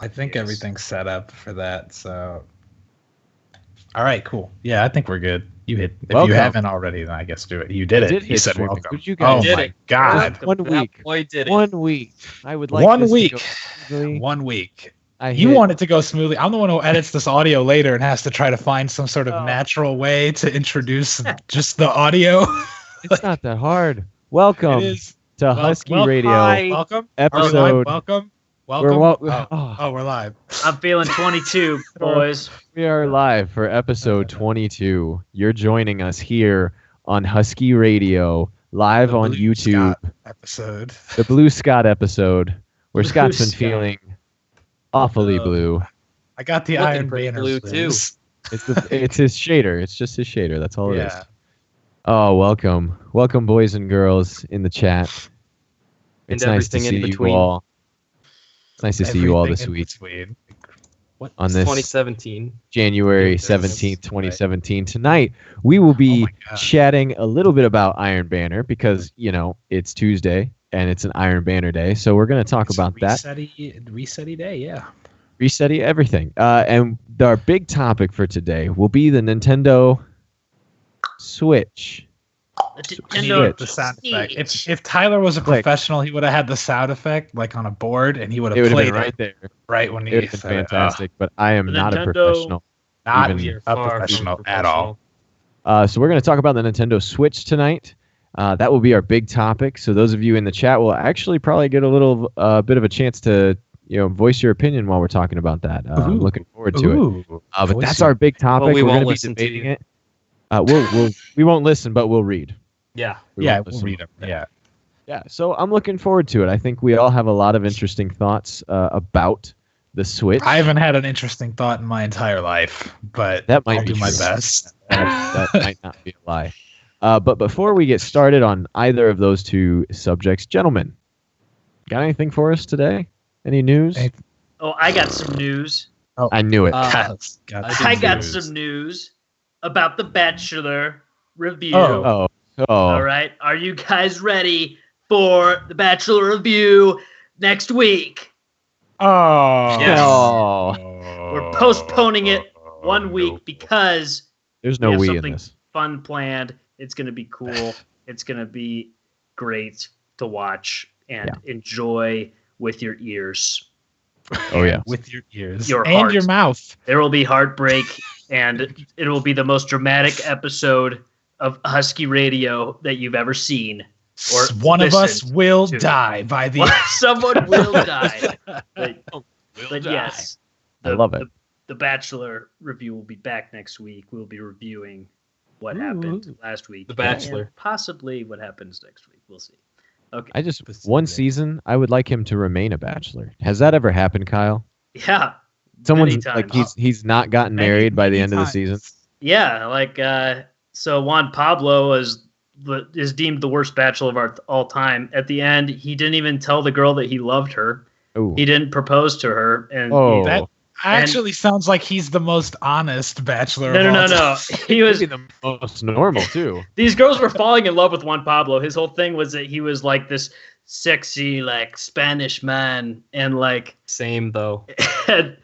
I think everything's set up for that. So, all right, cool. Yeah, I think we're good. You hit. If you haven't already, then I guess do it. You did it. You said welcome. You guys oh my God! 1 week. Boy, did it. 1 week. I would like 1 this week. To go smoothly. 1 week. You want it to go smoothly. I'm the one who edits this audio later and has to try to find some sort of natural way to introduce just the audio. It's not that hard. Welcome to Husky Radio. Hi. Welcome. Episode. Welcome. We're live. I'm feeling 22, boys. We are live for episode 22. You're joining us here on Husky Radio, live on YouTube. Episode. The Blue Scott episode, where Scott's been feeling awfully blue. I got the Iron Banner blue too. It's his shader. It's just his shader. That's all it is. Oh, welcome, boys and girls in the chat. It's nice to see you all. It's nice to see you all this week. On this 2017, January 17th, 2017. Tonight, we will be chatting a little bit about Iron Banner because, it's Tuesday and it's an Iron Banner day. So we're going to talk about that. Resetty day, yeah. Resetty everything. And our big topic for today will be the Nintendo Switch. The sound effect. If Tyler was a professional, he would have had the sound effect like on a board, and he would have played it right there, right when he would have been fantastic. But I am not a professional, not a professional at all. So we're going to talk about the Nintendo Switch tonight. That will be our big topic. So those of you in the chat will actually probably get a little bit of a chance to voice your opinion while we're talking about that. I'm looking forward to it. But that's our big topic. Well, we we're won't going to listen be debating it. We won't listen, but we'll read. Yeah. We'll read them. Yeah. So I'm looking forward to it. I think we all have a lot of interesting thoughts about the Switch. I haven't had an interesting thought in my entire life, but that might I'll be do my best. That might not be a lie. But before we get started on either of those two subjects, gentlemen, got anything for us today? Any news? Oh, I got some news. Oh, I knew it. I got some news about The Bachelor review. Oh. All right. Are you guys ready for The Bachelor review next week? Oh. Yes. Oh. We're postponing it 1 week because there's no we have in this. Fun planned. It's going to be cool. It's going to be great to watch and enjoy with your ears. Oh, yeah. With your ears. Your and heart. Your mouth. There will be heartbreak, and it will be the most dramatic episode of Husky Radio that you've ever seen. Or one of us will die by the end. Someone will die. But yes. I love it. The Bachelor review will be back next week. We'll be reviewing what happened last week. The Bachelor. And possibly what happens next week. We'll see. Okay. One season, I would like him to remain a bachelor. Has that ever happened, Kyle? Yeah. Someone's like he's not gotten married by the end of the season. Yeah, so Juan Pablo is deemed the worst bachelor of all time. At the end, he didn't even tell the girl that he loved her. Ooh. He didn't propose to her, and that actually sounds like he's the most honest bachelor. No. He was the most normal too. These girls were falling in love with Juan Pablo. His whole thing was that he was like this sexy, like Spanish man, and like same though. and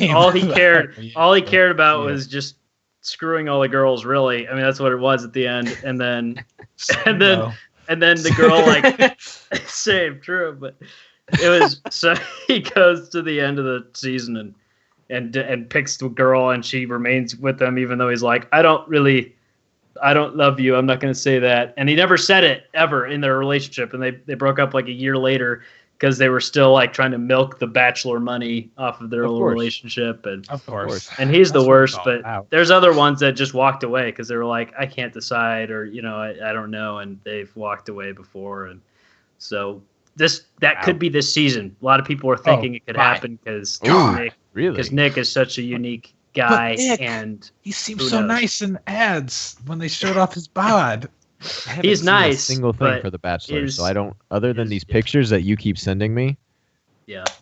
all he cared about was just screwing all the girls. Really, I mean that's what it was at the end. And then the girl like same true, but it was so he goes to the end of the season and picks the girl, and she remains with him even though he's like, I don't love you. I'm not going to say that. And he never said it ever in their relationship. And they broke up like a year later because they were still like trying to milk the Bachelor money off of their little relationship. And of course. And he's the worst, but there's other ones that just walked away because they were like, I can't decide, or, I don't know. And they've walked away before. And so that could be this season. A lot of people are thinking it could happen because Nick is such a unique guy, and he seems so nice in ads when they showed off his bod. He's nice. A single thing for The Bachelor, so I don't. Other than these pictures that you keep sending me,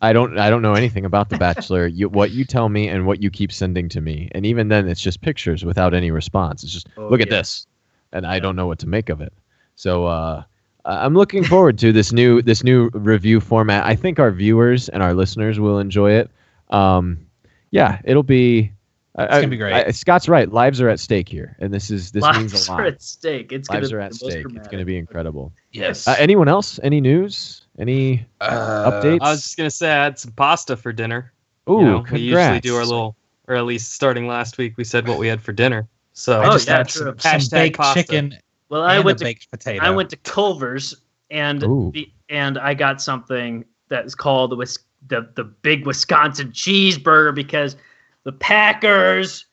I don't know anything about The Bachelor. What you tell me and what you keep sending to me, and even then, it's just pictures without any response. It's just look at this, and I don't know what to make of it. So I'm looking forward to this new review format. I think our viewers and our listeners will enjoy it. Yeah, it'll be. It's gonna be great. Scott's right. Lives are at stake here, and this means a lot. Lives are at stake. Lives are at stake. It's going to be incredible. Yes. Anyone else? Any news? Any updates? I was just going to say I had some pasta for dinner. Ooh, we usually do our little, or at least starting last week, we said what we had for dinner. So I just had some baked pasta. chicken. Well, I went to baked potato. I went to Culver's and I got something that's called the big Wisconsin cheeseburger because the Packers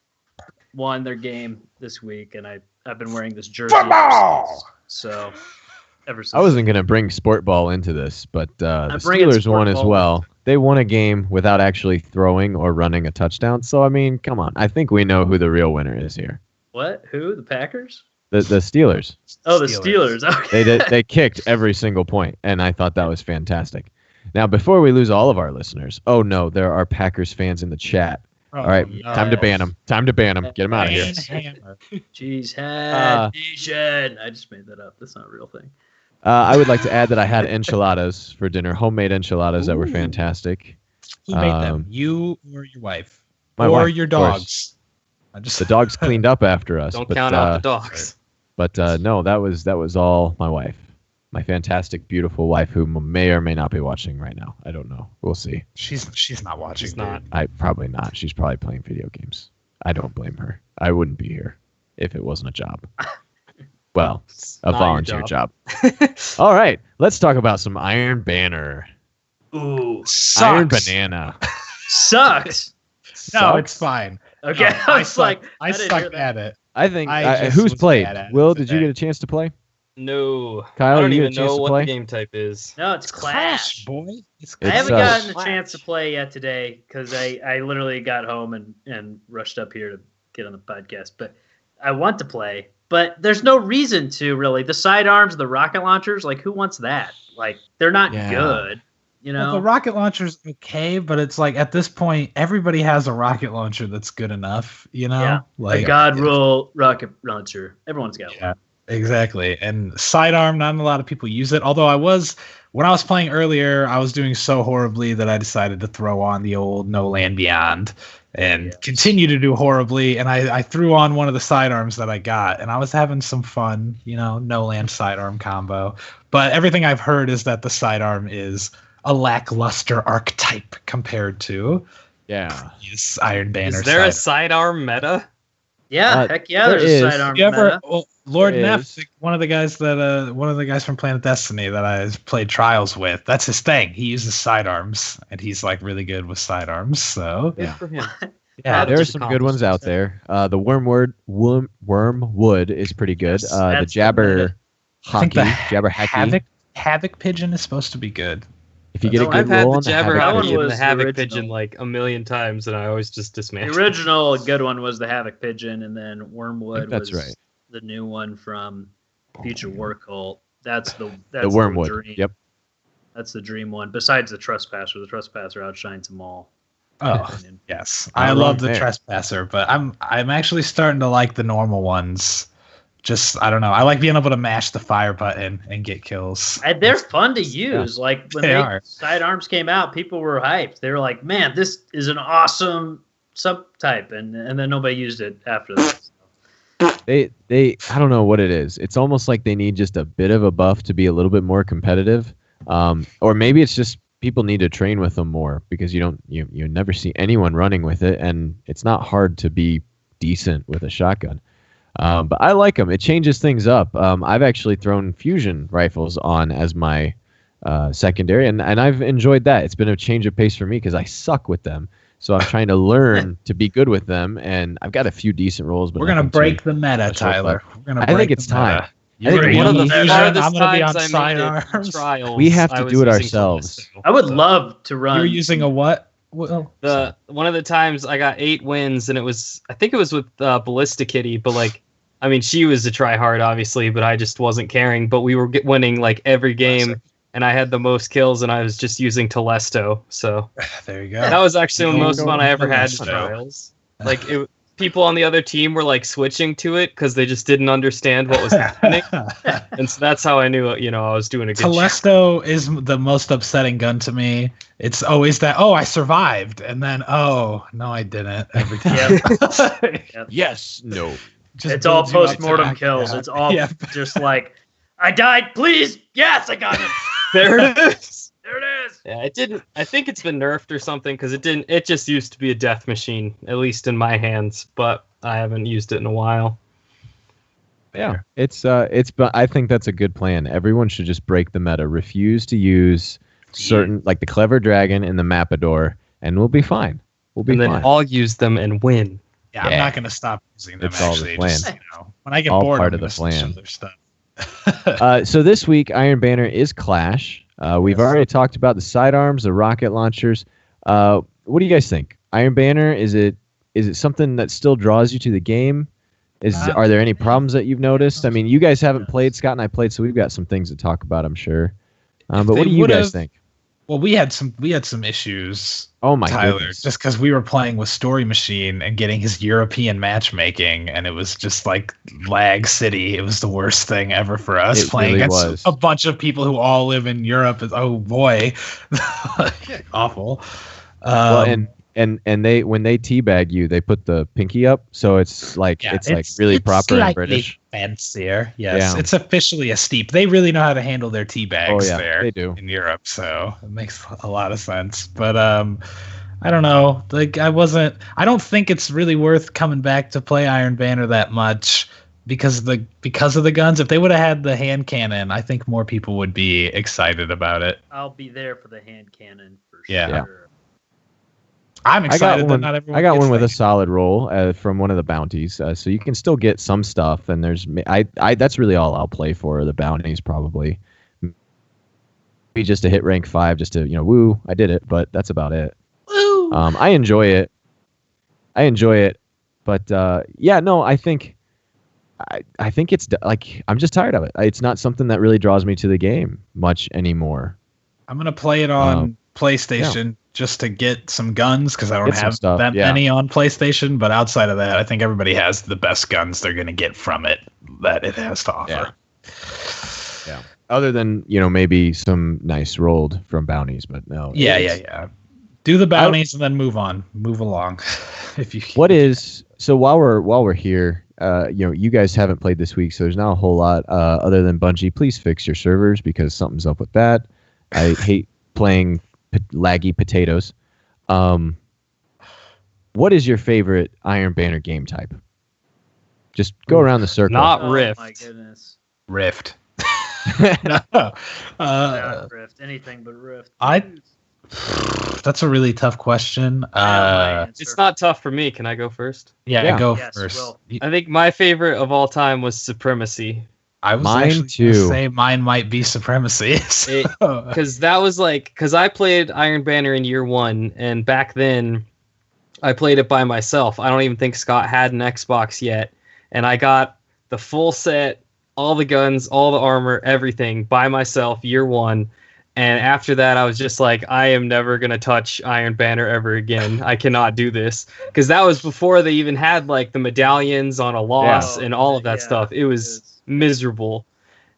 won their game this week, and I've been wearing this jersey so ever since. I wasn't going to bring sport ball into this, but the Steelers won as well. They won a game without actually throwing or running a touchdown. So, I mean, come on. I think we know who the real winner is here. What? Who? The Packers? The Steelers. Oh, the Steelers. Okay. They kicked every single point, and I thought that was fantastic. Now, before we lose all of our listeners, oh no, there are Packers fans in the chat. All right, time to ban them. Get them out of here. Cheesehead Nation. I just made that up. That's not a real thing. I would like to add that I had enchiladas for dinner, homemade enchiladas that were fantastic. Who made them? You or your wife? My or wife, your dogs? The dogs cleaned up after us. Don't count out the dogs. But no, that was all my wife. My fantastic, beautiful wife, who may or may not be watching right now. I don't know. We'll see. She's not watching. She's not. Probably not. She's probably playing video games. I don't blame her. I wouldn't be here if it wasn't a job. Well, a volunteer job. All right, let's talk about some Iron Banner. Ooh, sucks. Iron Banana. Sucks. No, it's fine. Okay, no, I suck at it. I think who's played? Will, did you get a chance to play? No. Kyle, I don't even know what the game type is. No, it's Clash, boy. I haven't gotten a chance to play yet today because I literally got home and rushed up here to get on the podcast. But I want to play, but there's no reason to really. The sidearms, the rocket launchers, like who wants that? Like they're not good. You know, well, the rocket launcher's okay, but it's like at this point, everybody has a rocket launcher that's good enough. You know, like a God roll rocket launcher. Everyone's got one. Exactly. And sidearm, not a lot of people use it. Although when I was playing earlier, I was doing so horribly that I decided to throw on the old No Land Beyond and continue to do horribly. And I threw on one of the sidearms that I got, and I was having some fun, No Land sidearm combo. But everything I've heard is that the sidearm is a lackluster archetype compared to this Iron Banner. Is there a sidearm meta? Yeah, heck yeah, there's a sidearm meta. Lord Neff, one of the guys from Planet Destiny that I played Trials with, that's his thing. He uses sidearms, and he's like really good with sidearms. So good for him. There are some good ones out there. The Wormwood is pretty good. The Jabber Havoc Pigeon is supposed to be good. If you get a good roll on the Havoc Pigeon like a million times, and I always just dismantle. The original good one was the Havoc Pigeon, and then Wormwood was the new one from Future War Cult. That's the Wormwood. Dream. Yep. That's the dream one. Besides the Trespasser, the Trespasser outshines them all. Oh, yes. I love the Trespasser, but I'm actually starting to like the normal ones. Just, I don't know. I like being able to mash the fire button and get kills. And they're fun to use. Like when sidearms came out, people were hyped. They were like, "Man, this is an awesome subtype," and then nobody used it after that. They I don't know what it is. It's almost like they need just a bit of a buff to be a little bit more competitive, or maybe it's just people need to train with them more because you never see anyone running with it, and it's not hard to be decent with a shotgun. But I like them. It changes things up. I've actually thrown fusion rifles on as my secondary, and I've enjoyed that. It's been a change of pace for me because I suck with them. So I'm trying to learn to be good with them, and I've got a few decent rolls. But we're going to break the meta, Tyler. I think it's time. I'm going to be on sidearms. We have to do it ourselves. I would love to run. You're using a what? One of the times I got 8 wins, and I think it was with Ballista Kitty, but she was a try hard, obviously, but I just wasn't caring. But we were winning every game, and I had the most kills, and I was just using Telesto. So there you go. That was actually the most fun I ever had in Trials. people on the other team were like switching to it because they just didn't understand what was happening. And so that's how I knew, I was doing a good Telesto is the most upsetting gun to me. It's always that, I survived. And then, no, I didn't every time. Yep. Yes. No. It's all post-mortem kills. It's all just like, I died, please. Yes, I got it. There it is. There it is. Yeah, it didn't. I think it's been nerfed or something because it didn't. It just used to be a death machine, at least in my hands. But I haven't used it in a while. Yeah, but I think that's a good plan. Everyone should just break the meta. Refuse to use certain, like the Clever Dragon and the Mapador, and we'll be fine. And then I'll use them and win. Yeah, I'm not going to stop using them. It's all the plan. Just, when I get all bored, part of the plan. So this week, Iron Banner is Clash. We've already talked about the sidearms, the rocket launchers. What do you guys think? Iron Banner, is it something that still draws you to the game? Are there any problems that you've noticed? I mean, you guys haven't played. Scott and I played, so we've got some things to talk about, I'm sure. But what do you guys think? Well, we had some issues. Oh my Tyler, goodness. just because we were playing with Story Machine and getting his European matchmaking, and it was just like lag city. It was the worst thing ever for us playing against a bunch of people who all live in Europe. Oh boy, awful. And they when they teabag you, they put the pinky up, so it's like really proper and British. Fancier, yes. Yeah. It's officially a steep. They really know how to handle their teabags there they do. In Europe, so it makes a lot of sense. But I don't know. Like I don't think it's really worth coming back to play Iron Banner that much because of the guns. If they would have had the hand cannon, I think more people would be excited about it. I'll be there for the hand cannon for sure. Yeah. I'm excited that not everyone. I got one with a solid roll from one of the bounties, so you can still get some stuff. And there's that's really all I'll play for the bounties probably. Maybe just to hit rank 5, just to woo, I did it, but that's about it. Woo! I enjoy it, but I think it's like I'm just tired of it. It's not something that really draws me to the game much anymore. I'm gonna play it on PlayStation just to get some guns because I don't have that many on PlayStation. But outside of that, I think everybody has the best guns they're gonna get from it that it has to offer. Yeah. Other than maybe some nice rolled from bounties, but no. Yeah. Do the bounties and then move along. If you. So while we're here, you guys haven't played this week, so there's not a whole lot other than Bungie. Please fix your servers because something's up with that. I hate playing laggy potatoes. What is your favorite Iron Banner game type? Just go around the circle. Not Rift. Oh my goodness. Rift. No. Rift. Anything but Rift. That's a really tough question. It's not tough for me. Can I go first? Yeah. Go first. Will. I think my favorite of all time was Supremacy. I was actually going to say mine might be Supremacy. Because that was because I played Iron Banner in year 1, and back then I played it by myself. I don't even think Scott had an Xbox yet, and I got the full set, all the guns, all the armor, everything by myself year 1. And after that, I was just like, I am never going to touch Iron Banner ever again. I cannot do this. Because that was before they even had the medallions on a loss and all of that stuff. It was miserable.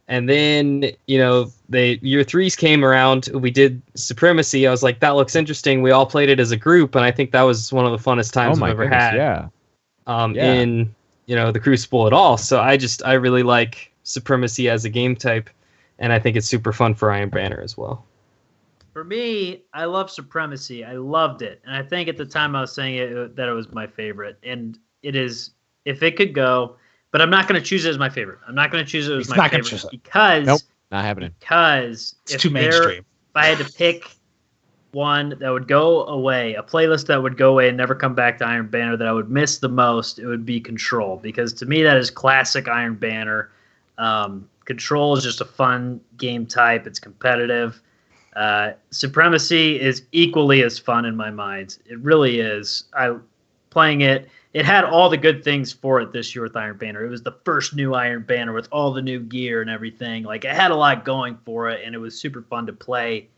And then year 3s came around. We did Supremacy. I was like, that looks interesting. We all played it as a group, and I think that was one of the funnest times I've ever had. In the Crucible at all. So I really like Supremacy as a game type, and I think it's super fun for Iron Banner as well. For me, I love Supremacy. I loved it, and I think at the time I was saying that it was my favorite, and it is if it could go. But I'm not going to choose it as my favorite. I'm not going to choose it as my favorite because not happening. Because it's too mainstream. If I had to pick one that would go away, a playlist that would go away and never come back to Iron Banner that I would miss the most, it would be Control. Because to me, that is classic Iron Banner. Control is just a fun game type. It's competitive. Supremacy is equally as fun in my mind. It really is. Playing it. It had all the good things for it this year with Iron Banner. It was the first new Iron Banner with all the new gear and everything. It had a lot going for it, and it was super fun to play,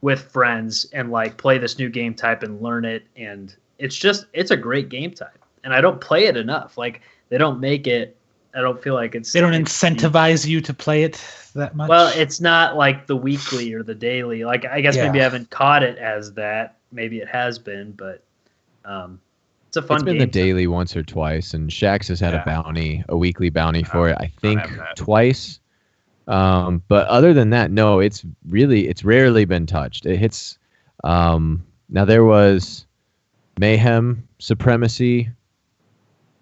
with friends and play this new game type and learn it. And it's a great game type, and I don't play it enough. Like they don't make it. I don't feel like They don't incentivize you to play it that much. Well, it's not like the weekly or the daily. Like I guess maybe I haven't caught it as that. Maybe it has been, but it's a fun. It's been the daily once or twice, and Shax has had a weekly bounty for it. I think twice. But other than that, no. It's rarely been touched. It hits. Now there was Mayhem Supremacy.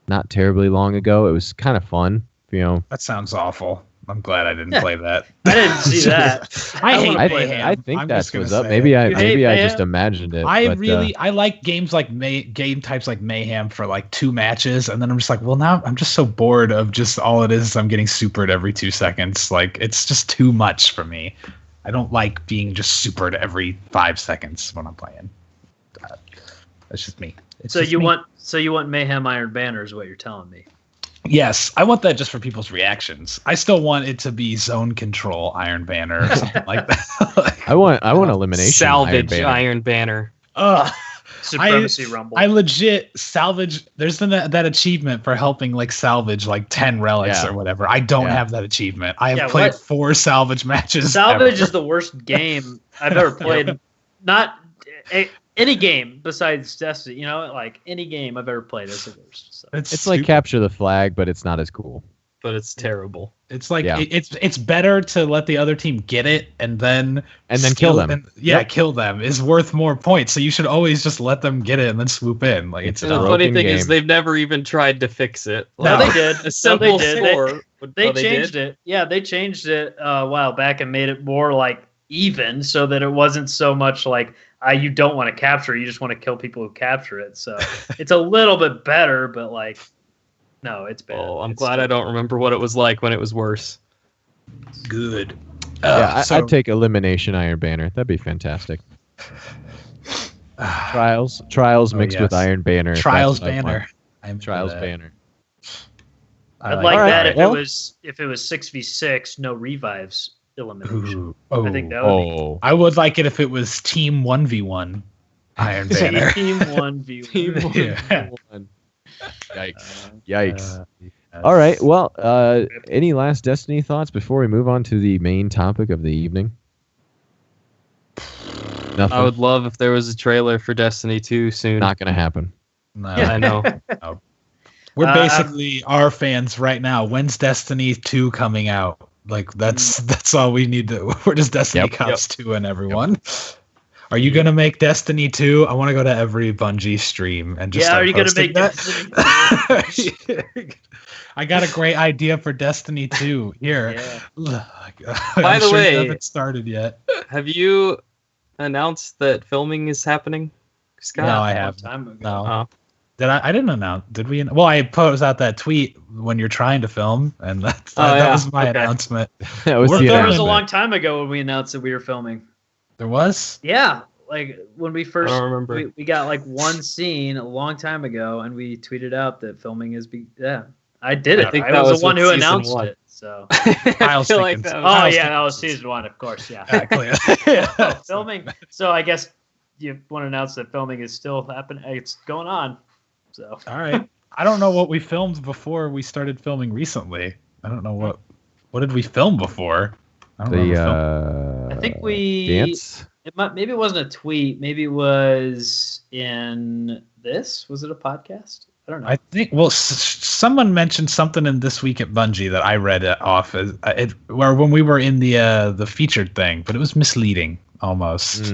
Not terribly long ago. It was kind of fun, That sounds awful. I'm glad I didn't play that. I didn't see that. I think that was up. Maybe I just imagined it. I like games like game types like Mayhem for like 2 matches, and then I'm just like, well, now I'm just so bored of just all it is I'm getting supered every 2 seconds. Like it's just too much for me. I don't like being just supered every 5 seconds when I'm playing. That's just me. So you want Mayhem Iron Banner is what you're telling me. Yes, I want that just for people's reactions. I still want it to be Zone Control Iron Banner or something like that. I want elimination salvage Iron Banner. Supremacy Rumble. I legit salvage. There's that achievement for helping like salvage like 10 relics or whatever. I don't have that achievement. I have played 4 salvage matches. Salvage is the worst game I've ever played. Not any game besides Destiny, like any game I've ever played is the worst. So. It's like capture the flag, but it's not as cool. But it's terrible. It's like it's better to let the other team get it and then kill them. Kill them is worth more points. So you should always just let them get it and then swoop in. Like it's the funny thing is they've never even tried to fix it. No, they did. A simple score. They changed it. Yeah, they changed it a while back and made it more like even, so that it wasn't so much like you don't want to capture, you just want to kill people who capture it. So it's a little bit better, but like, no, it's bad. Oh, I'm glad I don't remember what it was like when it was worse. Good. I'd take Elimination Iron Banner. That'd be fantastic. Trials mixed with Iron Banner. Trials Banner. Trials Banner. I'd like that if it was 6v6, no revives. Elimination. I think that would be. I would like it if it was Team 1v1 Iron Banner. Team 1v1. Yikes. All right. Well, any last Destiny thoughts before we move on to the main topic of the evening? Nothing. I would love if there was a trailer for Destiny 2 soon. Not going to happen. No. I know. No. We're basically our fans right now. When's Destiny 2 coming out? Like that's all we need to. We're just Destiny Cops 2 and everyone. Are you gonna make Destiny 2? I want to go to every Bungie stream and just are you gonna make Destiny 2? I got a great idea for Destiny 2 here. By the way, haven't started yet. Have you announced that filming is happening, Scott? No, I haven't. No. I didn't announce. Did we? Well, I posted out that tweet when you're trying to film, and that was my announcement. There was a long time ago when we announced that we were filming. There was? Yeah, like when we first. I don't remember. We got like one scene a long time ago, and we tweeted out that filming is. I did it. I was the one who announced it. So I feel like that was season 1, of course. Yeah. Exactly. Filming. So I guess you want to announce that filming is still happening. It's going on. So. All right. I don't know what we filmed before we started filming recently. I don't know what did we film before. I don't know. I think we dance. Maybe it wasn't a tweet. Maybe it was in this. Was it a podcast? I don't know. I think. Well, someone mentioned something in This Week at Bungie that I read off as where when we were in the featured thing, but it was misleading almost.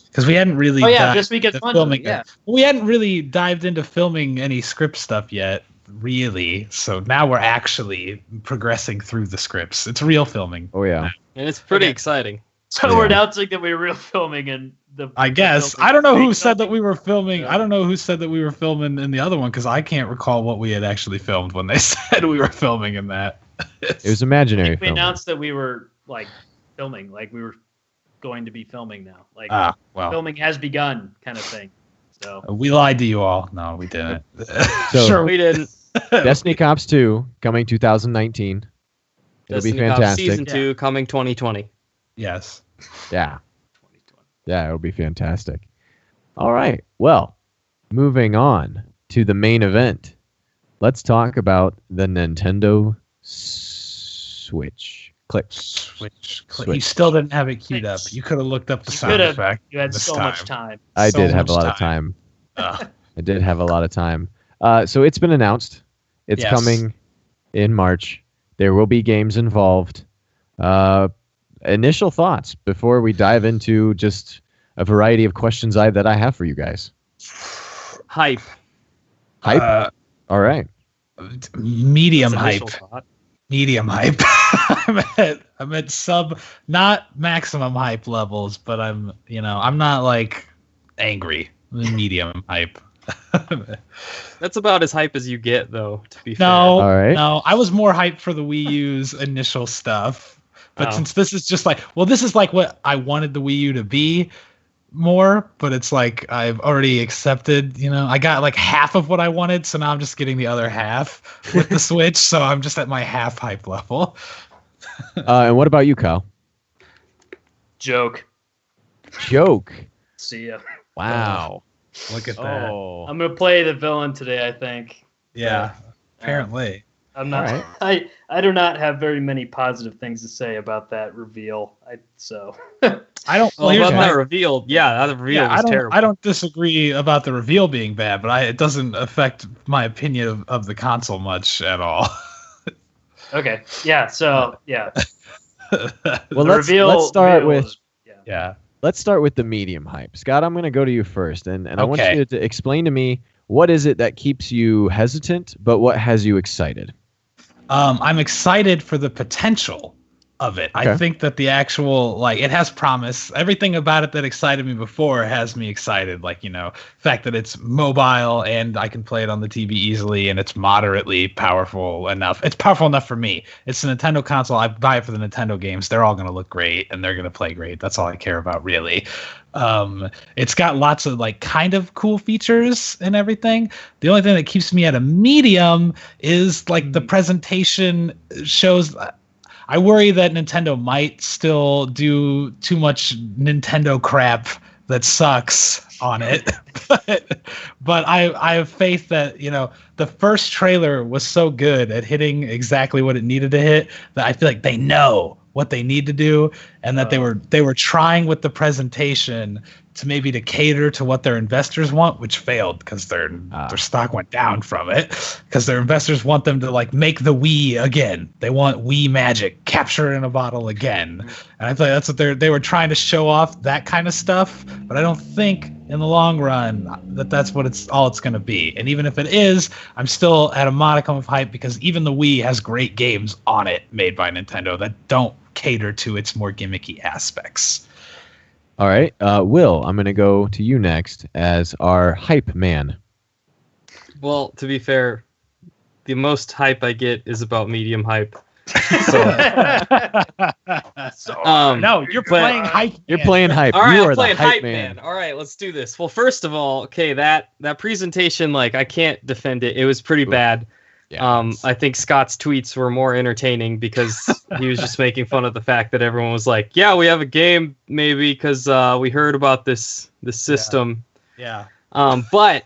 Because we hadn't really This Week at Bungie, filming. Yeah. We hadn't really dived into filming any script stuff yet, really. So now we're actually progressing through the scripts. It's real filming. Oh yeah, and it's pretty exciting. So we're announcing that we were real filming and I guess I don't know who said that we were filming. I don't know who said that we were filming in the other one because I can't recall what we had actually filmed when they said we were filming in that. It was imaginary. We announced that we were like filming, like we were going to be filming now, like filming has begun, kind of thing. So we lied to you all. No, we didn't. Sure, we didn't. Destiny Cops 2 coming 2019. It'll be fantastic. Cops Season 2 coming 2020. Yes. Yeah. 2020. Yeah, it'll be fantastic. All right. Well, moving on to the main event. Let's talk about the Nintendo Switch. Click. Switch. You still didn't have it queued up. You could have looked up the sound effect. You had so much time. I did have a lot of time. I did have a lot of time. So it's been announced. It's coming in March. There will be games involved. Initial thoughts before we dive into just a variety of questions that I have for you guys. Hype. All right. Medium hype. Medium hype. I'm at sub, not maximum hype levels, but I'm not like angry. Medium hype. That's about as hype as you get, though, to be fair. All right. No, I was more hyped for the Wii U's initial stuff. But since this is just this is like what I wanted the Wii U to be more, but it's like I've already accepted, I got like half of what I wanted, so now I'm just getting the other half with the Switch, so I'm just at my half hype level. And what about you, Kyle? Joke. See ya. Wow. Look at that. I'm gonna play the villain today, I think. Yeah. Apparently. I'm not. Right. I do not have very many positive things to say about that reveal. I don't. Well, about that reveal, that reveal was terrible. I don't disagree about the reveal being bad, but it doesn't affect my opinion of the console much at all. Okay. Yeah. So yeah. Well, let's start with. Let's start with the medium hype. Scott, I'm going to go to you first, and I want you to explain to me what is it that keeps you hesitant, but what has you excited? I'm excited for the potential of it. Okay. I think that the actual, it has promise. Everything about it that excited me before has me excited. The fact that it's mobile and I can play it on the TV easily and it's moderately powerful enough. It's powerful enough for me. It's a Nintendo console. I buy it for the Nintendo games. They're all going to look great and they're going to play great. That's all I care about, really. It's got lots of kind of cool features and everything. The only thing that keeps me at a medium is the presentation shows. I worry that Nintendo might still do too much Nintendo crap that sucks on it. but I have faith that, the first trailer was so good at hitting exactly what it needed to hit that I feel like they know what they need to do, and that they were trying with the presentation to cater to what their investors want, which failed because their stock went down from it, because their investors want them to make the Wii again. They want Wii magic, capture it in a bottle again. And I thought that's what they were trying to show off, that kind of stuff. But I don't think in the long run that's what it's going to be. And even if it is, I'm still at a modicum of hype because even the Wii has great games on it made by Nintendo that don't cater to its more gimmicky aspects. All right, Will, I'm going to go to you next as our hype man. Well, to be fair, the most hype I get is about medium hype. No, you're playing hype. You're playing hype. All right, you are I'm playing the hype man. All right, let's do this. Well, first of all, that presentation, I can't defend it. It was pretty bad. Yeah, I think Scott's tweets were more entertaining because he was just making fun of the fact that everyone was like, "Yeah, we have a game, maybe because we heard about this system." Yeah. But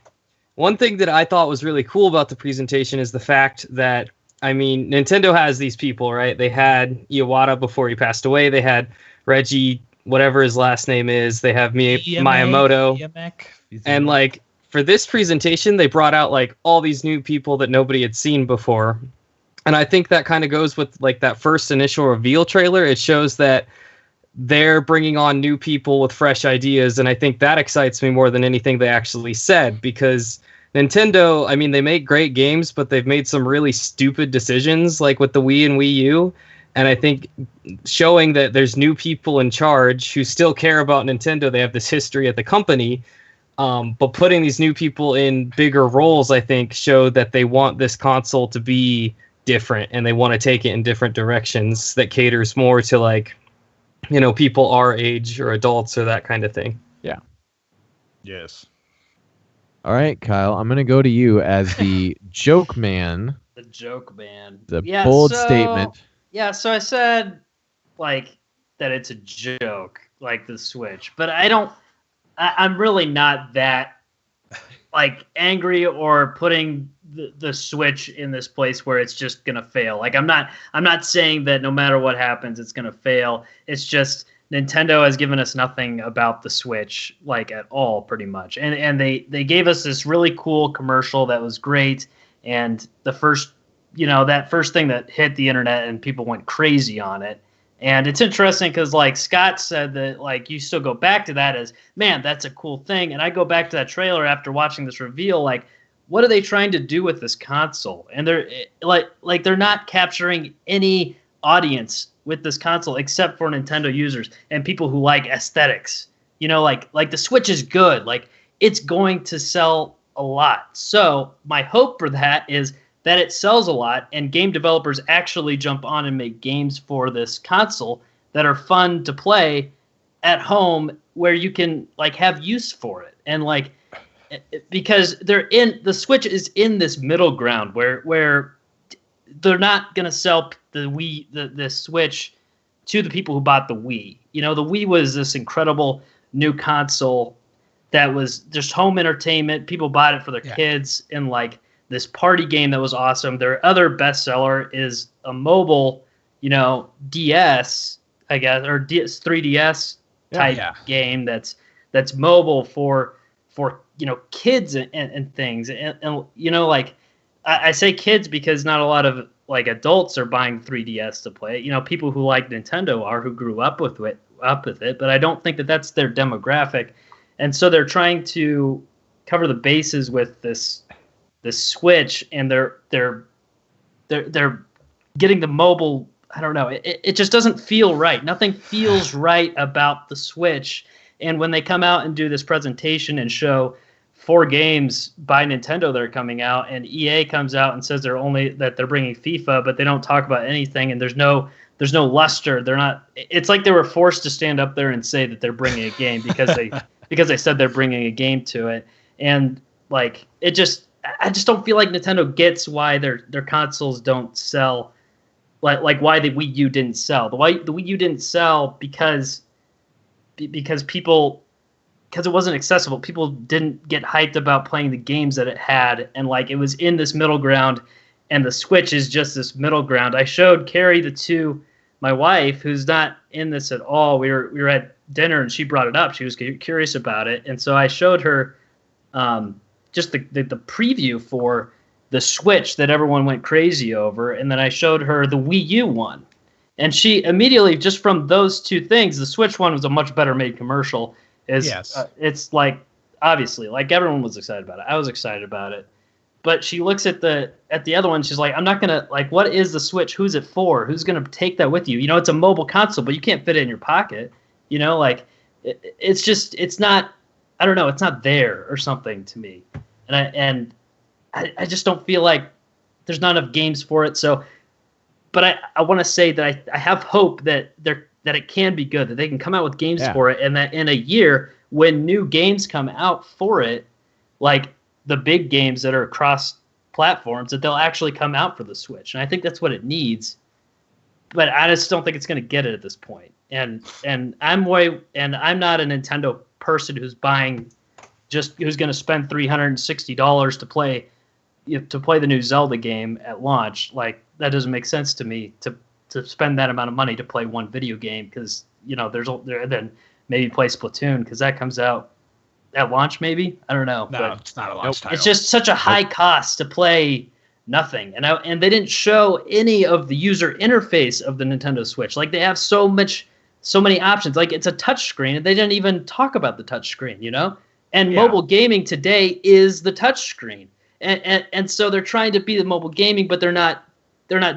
one thing that I thought was really cool about the presentation is the fact that Nintendo has these people, right? They had Iwata before he passed away. They had Reggie, whatever his last name is. They have Miyamoto, and for this presentation, they brought out all these new people that nobody had seen before. And I think that kind of goes with that first initial reveal trailer. It shows that they're bringing on new people with fresh ideas. And I think that excites me more than anything they actually said, because Nintendo, they make great games, but they've made some really stupid decisions with the Wii and Wii U. And I think showing that there's new people in charge who still care about Nintendo, they have this history at the company. But putting these new people in bigger roles, I think, showed that they want this console to be different and they want to take it in different directions that caters more to people our age or adults or that kind of thing. Yeah. Yes. All right, Kyle, I'm going to go to you as the joke man. The joke man. The bold statement. Yeah, so I said that it's a joke, the Switch, but I'm really not that like angry or putting the Switch in this place where it's just gonna fail. Like I'm not saying that no matter what happens it's gonna fail. It's just Nintendo has given us nothing about the Switch like at all, pretty much. And they gave us this really cool commercial that was great. And the first, that first thing that hit the internet and people went crazy on it. And it's interesting because, like, Scott said that, like, you still go back to that as, man, that's a cool thing. And I go back to that trailer after watching this reveal, like, what are they trying to do with this console? And they're like they're not capturing any audience with this console except for Nintendo users and people who like aesthetics. Like the Switch is good. Like, it's going to sell a lot. So my hope for that is that it sells a lot and game developers actually jump on and make games for this console that are fun to play at home where you can like have use for it. And like, because the Switch is in this middle ground where they're not going to sell the Switch to the people who bought the Wii. The Wii was this incredible new console that was just home entertainment. People bought it for their kids and like this party game that was awesome. Their other bestseller is a mobile, DS, I guess, or 3DS type game that's mobile for kids and things. And like I say kids because not a lot of like adults are buying 3DS to play it. People who like Nintendo are, who grew up with it, but I don't think that that's their demographic. And so they're trying to cover the bases with this Switch, and they're getting the mobile. I don't know. It just doesn't feel right. Nothing feels right about the Switch. And when they come out and do this presentation and show 4 games by Nintendo that are coming out, and EA comes out and says they're bringing FIFA, but they don't talk about anything, and there's no luster. They're not. It's like they were forced to stand up there and say that they're bringing a game because they said they're bringing a game to it. And like I just don't feel like Nintendo gets why their consoles don't sell, like why the Wii U didn't sell. The Wii U didn't sell because it wasn't accessible. People didn't get hyped about playing the games that it had, and like it was in this middle ground, and the Switch is just this middle ground. I showed Carrie my wife, who's not in this at all. We were at dinner and she brought it up. She was curious about it, and so I showed her just the preview for the Switch that everyone went crazy over, and then I showed her the Wii U one, and she immediately, just from those two things, the Switch one was a much better made commercial. It's like, obviously, like everyone was excited about it. I was excited about it, but she looks at the other one. She's like, I'm not gonna, like, what is the Switch? Who's it for? Who's gonna take that with you? It's a mobile console, but you can't fit it in your pocket. Like it's not. I don't know. It's not there or something to me, and I just don't feel like there's not enough games for it. So, but I want to say that I have hope that it can be good, that they can come out with games for it, and that in a year when new games come out for it, like the big games that are across platforms, that they'll actually come out for the Switch. And I think that's what it needs. But I just don't think it's going to get it at this point. And I'm not a Nintendo person who's going to spend $360 to play the new Zelda game at launch. Like, that doesn't make sense to me to spend that amount of money to play one video game, because then maybe play Splatoon, because that comes out at launch. Maybe, I don't know. No, it's not a launch title. It's just such a high cost to play nothing, and they didn't show any of the user interface of the Nintendo Switch. Like, they have so many options. Like, it's a touch screen, and they didn't even talk about the touch screen. And mobile gaming today is the touch screen, and so they're trying to be the mobile gaming, but they're not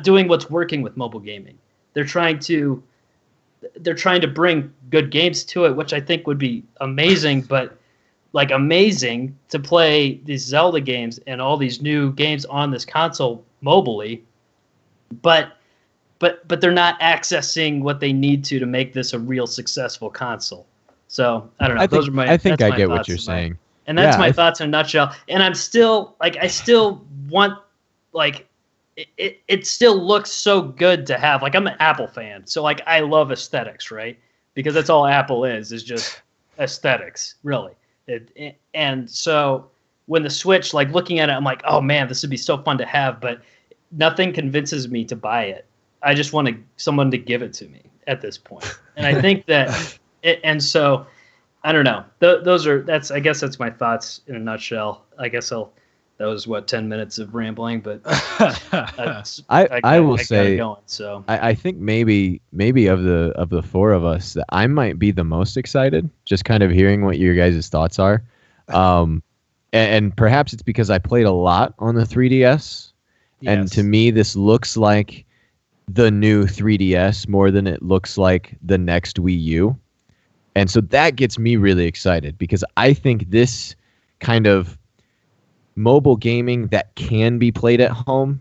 doing what's working with mobile gaming. They're trying to bring good games to it, which I think would be amazing, but like amazing to play these Zelda games and all these new games on this console mobilely, but they're not accessing what they need to make this a real successful console. So I don't know. I get what you're saying. And that's my thoughts in a nutshell. And I'm still like, I still want, like, it still looks so good to have. Like, I'm an Apple fan, so like I love aesthetics, right? Because that's all Apple is just aesthetics, really. And so when the Switch, like looking at it, I'm like, oh man, this would be so fun to have, but nothing convinces me to buy it. I just want someone to give it to me at this point. And I think that, and so I don't know. I guess that's my thoughts in a nutshell. I guess that was 10 minutes of rambling, but I will say, going, so I think maybe of the four of us, that I might be the most excited, just kind of hearing what your guys' thoughts are. And perhaps it's because I played a lot on the 3DS. Yes. And to me, this looks like the new 3DS more than it looks like the next Wii U. And so that gets me really excited, because I think this kind of mobile gaming that can be played at home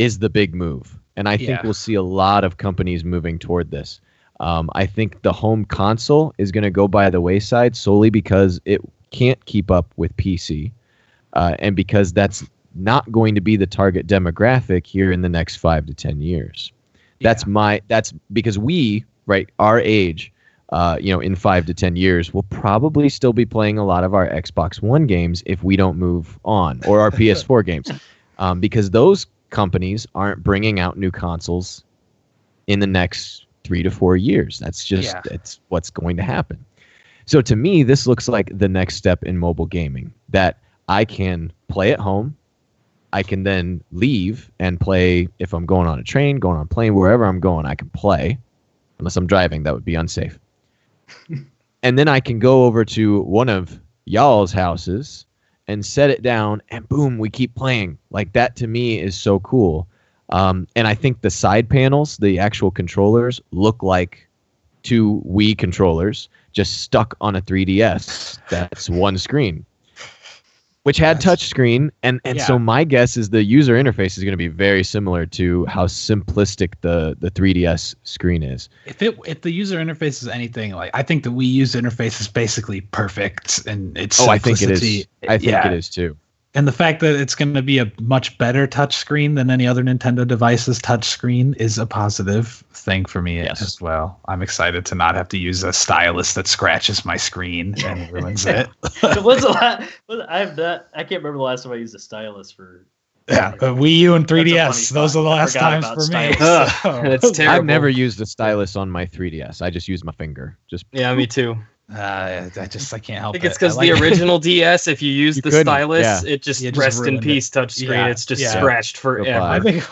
is the big move. And I think we'll see a lot of companies moving toward this. I think the home console is going to go by the wayside solely because it can't keep up with PC, and because that's not going to be the target demographic here in the next 5 to 10 years. That's because we, right, our age, in 5 to 10 years, we'll probably still be playing a lot of our Xbox One games if we don't move on, or our PS4 games, because those companies aren't bringing out new consoles in the next 3 to 4 years. That's just it's what's going to happen. So to me, this looks like the next step in mobile gaming, that I can play at home. I can then leave and play if I'm going on a train, going on a plane, wherever I'm going, I can play. Unless I'm driving, that would be unsafe. And then I can go over to one of y'all's houses and set it down, and boom, we keep playing. Like, that to me is so cool. And I think the side panels, the actual controllers, look like 2 Wii controllers just stuck on a 3DS. That's one screen, which had touchscreen, and so my guess is the user interface is going to be very similar to how simplistic the 3DS screen is. If the user interface is anything like, I think the Wii user interface is basically perfect, and it's simplicity. I think it is. I think it is too. And the fact that it's going to be a much better touchscreen than any other Nintendo device's touchscreen is a positive thing for me as well. I'm excited to not have to use a stylus that scratches my screen and ruins it. I can't remember the last time I used a stylus for. Yeah, Wii U and 3DS. Those are the last times for me. That's terrible. I've never used a stylus on my 3DS. I just use my finger. Me too. I can't help it. I think it's because the original DS, if you use the stylus, it just rest in peace touchscreen. Yeah. It's just scratched forever. I think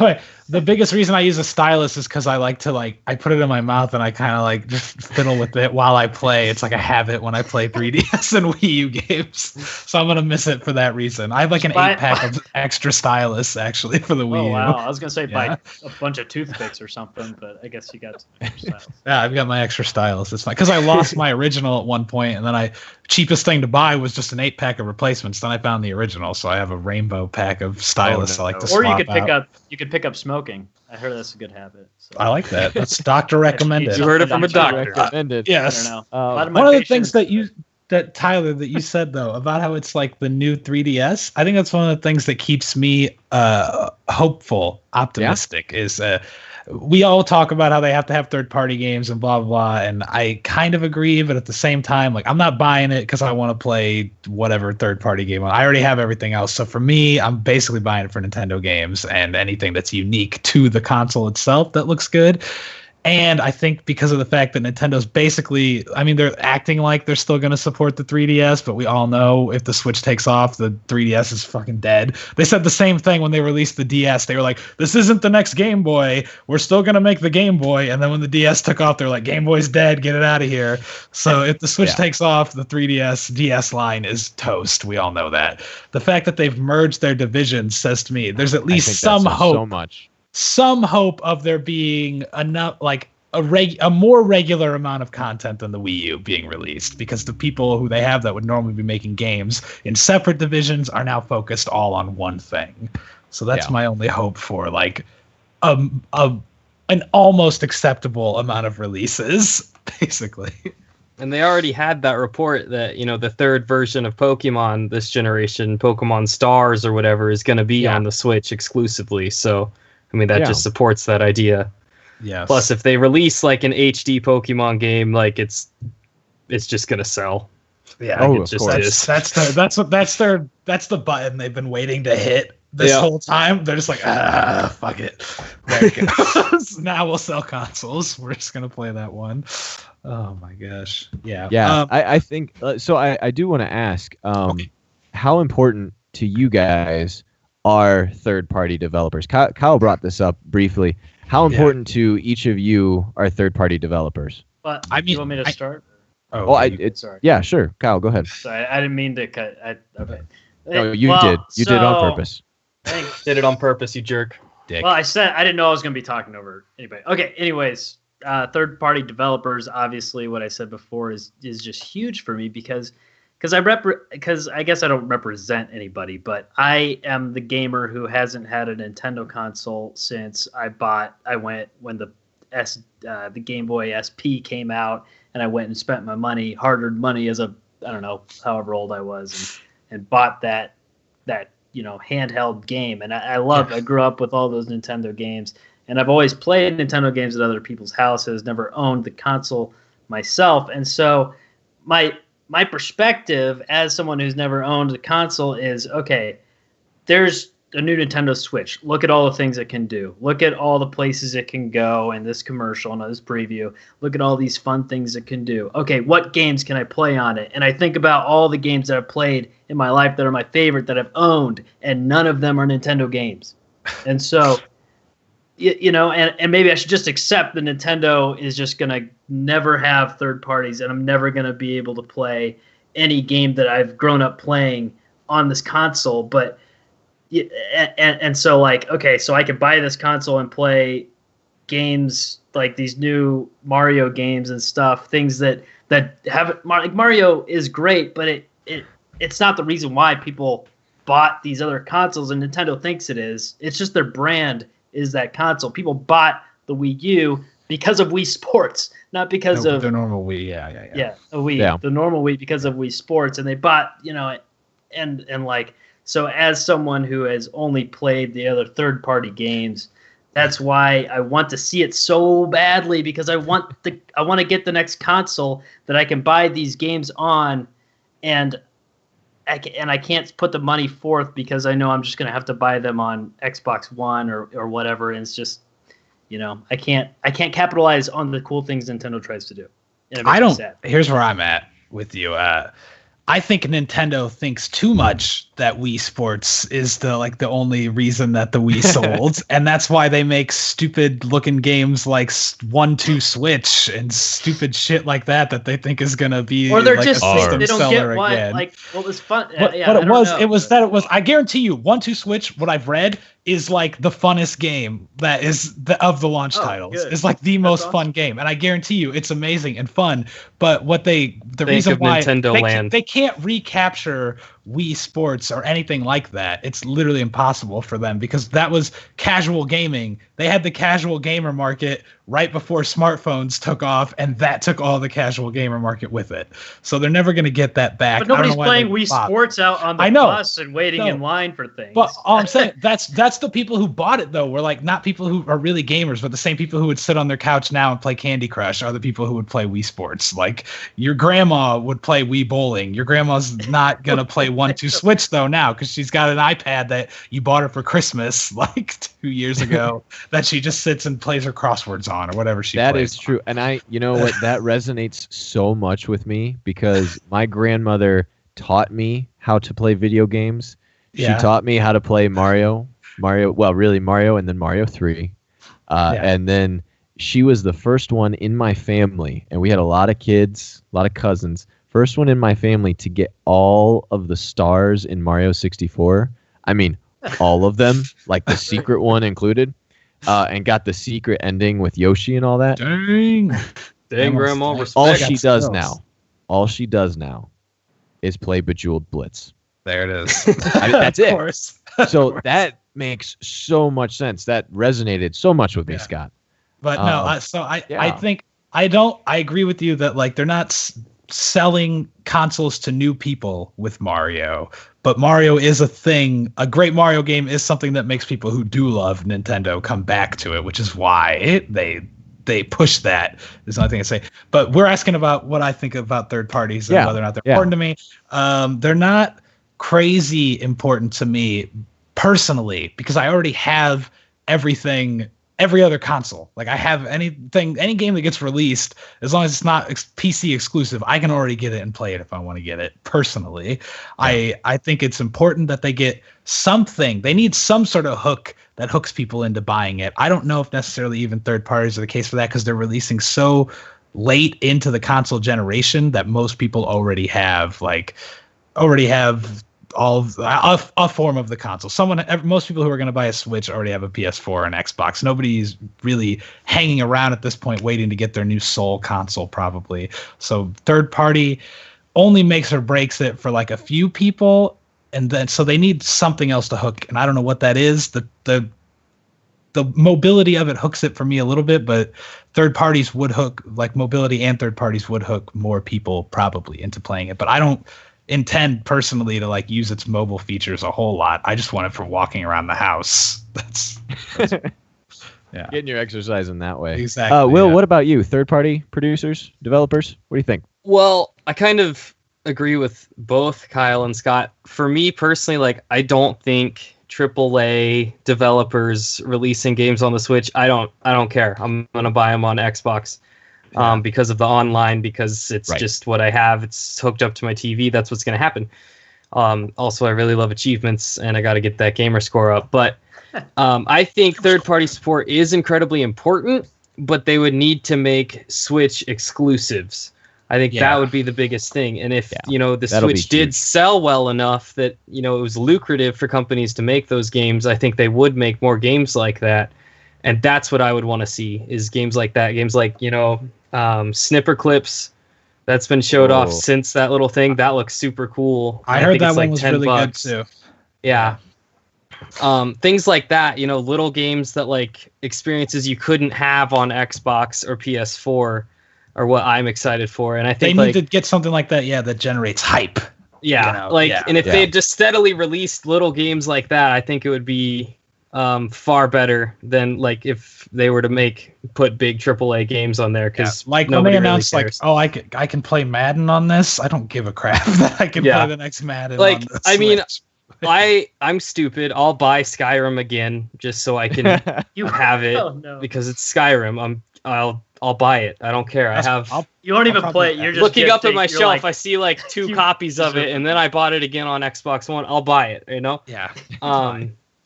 the biggest reason I use a stylus is because I like to I put it in my mouth and I kind of just fiddle with it while I play. It's like a habit when I play 3DS and Wii U games. So I'm gonna miss it for that reason. I have an 8-pack of extra stylus actually for the Wii U. Oh wow! I was gonna say buy a bunch of toothpicks or something, but I guess you got some extra stylus. Yeah, I've got my extra stylus. It's fine because I lost my original at one point, and then cheapest thing to buy was just an 8-pack of replacements. Then I found the original, so I have a rainbow pack of stylus. I like to swap or you could pick up smoking. I heard that's a good habit. So. I like that. That's doctor recommended. You heard it from a doctor. Yes. I don't know. One of the things that Tyler that you said though about how it's like the new 3DS, I think that's one of the things that keeps me hopeful, optimistic. Is we all talk about how they have to have third-party games and blah, blah, blah, and I kind of agree, but at the same time, I'm not buying it because I want to play whatever third-party game. I already have everything else, so for me, I'm basically buying it for Nintendo games and anything that's unique to the console itself that looks good. And I think because of the fact that Nintendo's basically, they're acting like they're still going to support the 3DS, but we all know if the Switch takes off, the 3DS is fucking dead. They said the same thing when they released the DS. They were like, this isn't the next Game Boy. We're still going to make the Game Boy. And then when the DS took off, they're like, Game Boy's dead. Get it out of here. So if the Switch takes off, the 3DS DS line is toast. We all know that. The fact that they've merged their divisions says to me there's at least some hope. So much. Some hope of there being enough, a more regular amount of content than the Wii U being released, because the people who they have that would normally be making games in separate divisions are now focused all on one thing. So that's my only hope for an almost acceptable amount of releases, basically. And they already had that report that, the third version of Pokemon this generation, Pokemon Stars or whatever, is going to be on the Switch exclusively. So that just supports that idea. Yes. Plus, if they release an HD Pokemon game, it's just gonna sell. Yeah. Of course. That's their that's the button they've been waiting to hit this whole time. They're just like, fuck it. There it goes. Now we'll sell consoles. We're just gonna play that one. Oh my gosh. Yeah. Yeah. I think so. I do want to ask, how important to you guys are third-party developers? Kyle brought this up briefly. How important to each of you are third-party developers? But you want me to start? Sorry. Yeah, sure. Kyle, go ahead. Sorry, I didn't mean to cut. Okay. No, you did. You did it on purpose. Thanks. Did it on purpose, you jerk. Dick. Well, I didn't know I was going to be talking over anybody. Okay. Anyways, third-party developers. Obviously, what I said before is just huge for me because I guess I don't represent anybody, but I am the gamer who hasn't had a Nintendo console since I went when the Game Boy SP came out, and I went and spent my money, hard-earned money as I don't know, however old I was, and bought that handheld game. And I grew up with all those Nintendo games, and I've always played Nintendo games at other people's houses, never owned the console myself. And so my perspective as someone who's never owned a console is, okay, there's a new Nintendo Switch. Look at all the things it can do. Look at all the places it can go in this commercial and this preview. Look at all these fun things it can do. Okay, what games can I play on it? And I think about all the games that I've played in my life that are my favorite that I've owned, and none of them are Nintendo games. And so, and maybe I should just accept that Nintendo is just going to never have third parties, and I'm never going to be able to play any game that I've grown up playing on this console. But and so, like, okay, so I could buy this console and play games like these new Mario games and stuff, things that have, like, Mario is great, but it's not the reason why people bought these other consoles, and Nintendo thinks it is. It's just their brand is that console. People bought the Wii U because of Wii Sports, not because of the normal Wii. Yeah, the Wii, the normal Wii, because of Wii Sports, and they bought, and like, so as someone who has only played the other third-party games, that's why I want to see it so badly, because I want to get the next console that I can buy these games on, and I can't put the money forth because I know I'm just going to have to buy them on Xbox One or whatever, and it's just, I can't capitalize on the cool things Nintendo tries to do. Here's where I'm at with you. I think Nintendo thinks too much that Wii Sports is the only reason that the Wii sold, and that's why they make stupid looking games like 1-2 Switch and stupid shit like that they think is gonna be, or they're like, just a system they don't seller get why, again. like, what was fun. But it was. I guarantee you, 1-2 Switch. What I've read is like the funnest game that is of the launch titles. Good. It's like the most fun game, and I guarantee you, it's amazing and fun. But the reason why they can't recapture Wii Sports or anything like that, it's literally impossible for them, because that was casual gaming. They had the casual gamer market right before smartphones took off, and that took all the casual gamer market with it. So they're never going to get that back. But nobody's playing Wii Sports out on the bus and waiting in line for things. But all I'm saying, that's the people who bought it, though. We're like, not people who are really gamers, but the same people who would sit on their couch now and play Candy Crush are the people who would play Wii Sports. Like, your grandma would play Wii Bowling. Your grandma's not going to play 1-2 Switch, though, now, because she's got an iPad that you bought her for Christmas like 2 years ago that she just sits and plays her crosswords on, or whatever she plays. That is true. And you know what, that resonates so much with me, because my grandmother taught me how to play video games. She taught me how to play Mario, and then Mario 3. And then she was the first one in my family, and we had a lot of kids, a lot of cousins. First one in my family to get all of the stars in Mario 64. I mean, all of them, like the secret one included, and got the secret ending with Yoshi and all that. Dang, Grandma. Respect. All she does now is play Bejeweled Blitz. There it is. That's it. Of course. So that makes so much sense. That resonated so much with me, Scott. But I think I agree with you that, like, they're not selling consoles to new people with Mario, but Mario is a thing. A great Mario game is something that makes people who do love Nintendo come back to it, which is why they push that. There's nothing to say. But we're asking about what I think about third parties and whether or not they're important to me. They're not crazy important to me personally because I already have everything, every other console. Like I have any game that gets released, as long as it's not PC exclusive, I can already get it and play it if I want to get it personally. Yeah. I think it's important that they get something. They need some sort of hook that hooks people into buying it. I don't know if necessarily even third parties are the case for that because they're releasing so late into the console generation that most people already have all a form of the console. Most people who are going to buy a Switch already have a PS4 or an Xbox. Nobody's really hanging around at this point waiting to get their new soul console probably. So third party only makes or breaks it for like a few people, and then so they need something else to hook, and I don't know what that is. The mobility of it hooks it for me a little bit, but third parties would hook, like mobility and third parties would hook more people probably into playing it. But I don't intend personally to like use its mobile features a whole lot. I just want it for walking around the house. That's yeah. Getting your exercise in that way. Exactly. Will, what about you? Third-party producers, developers? What do you think? Well, I kind of agree with both Kyle and Scott. For me personally, like I don't think AAA developers releasing games on the Switch, I don't care. I'm gonna buy them on Xbox. Because of the online, because it's just what I have. It's hooked up to my TV. That's what's going to happen. Also, I really love achievements, and I got to get that gamer score up. But I think third-party support is incredibly important, but they would need to make Switch exclusives. I think that would be the biggest thing. And if the Switch did sell well enough that it was lucrative for companies to make those games, I think they would make more games like that. And that's what I would want to see is games like that. Games like Snipper Clips that's been showed off since that little thing. That looks super cool. I heard that one was really good too. Yeah. Things like that, little games that like experiences you couldn't have on Xbox or PS4 are what I'm excited for. And I think they need to get something like that. Yeah. That generates hype. Yeah. And if they had just steadily released little games like that, I think it would be far better than like if they were to put big AAA games on there, because like when they announced really I can play Madden on this, I don't give a crap that I can play the next Madden. Like on I mean, I'm stupid. I'll buy Skyrim again just so I can have it because it's Skyrim. I'll buy it. I don't care. You won't even play it. You're just looking up at my shelf. Like, I see like 2 copies of it, and then I bought it again on Xbox One. I'll buy it. Yeah.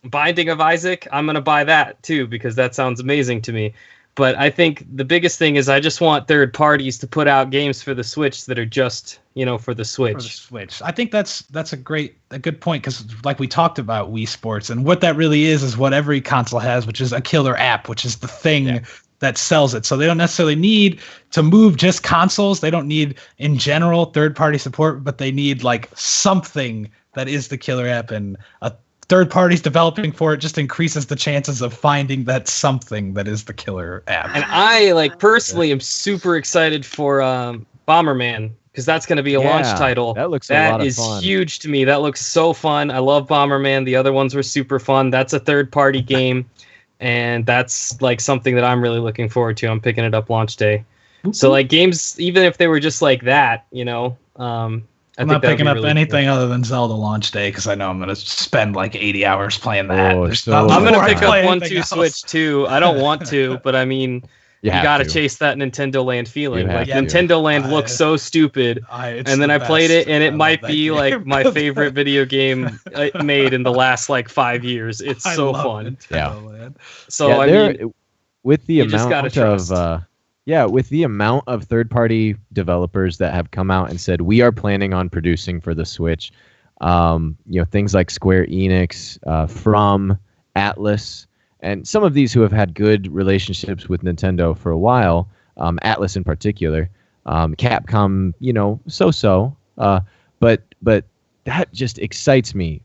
Binding of Isaac, I'm gonna buy that too because that sounds amazing to me. But I think the biggest thing is I just want third parties to put out games for the Switch that are just for the Switch. For the Switch, I think that's a good point, because like we talked about Wii Sports, and what that really is what every console has, which is a killer app, which is the thing that sells it. So they don't necessarily need to move just consoles. They don't need in general third party support, but they need like something that is the killer app, and a third parties developing for it just increases the chances of finding that something that is the killer app. And I personally am super excited for Bomberman, because that's going to be a launch title. That looks a lot of fun. That is huge to me. That looks so fun. I love Bomberman. The other ones were super fun. That's a third party game, and that's like something that I'm really looking forward to. I'm picking it up launch day. Mm-hmm. So like games, even if they were just like that, I'm not picking up anything other than Zelda launch day, because I know I'm going to spend like 80 hours playing that. I'm going to pick up 1-2 Switch too. I don't want to, but I mean, you got to chase that Nintendo Land feeling. Like Nintendo Land looks so stupid, and then I played it, and it might be like my favorite video game made in the last like 5 years. It's so fun. Land. So I mean, with the amount of with the amount of third-party developers that have come out and said we are planning on producing for the Switch, things like Square Enix, From, Atlas, and some of these who have had good relationships with Nintendo for a while, Atlas in particular, Capcom, so-so, but that just excites me,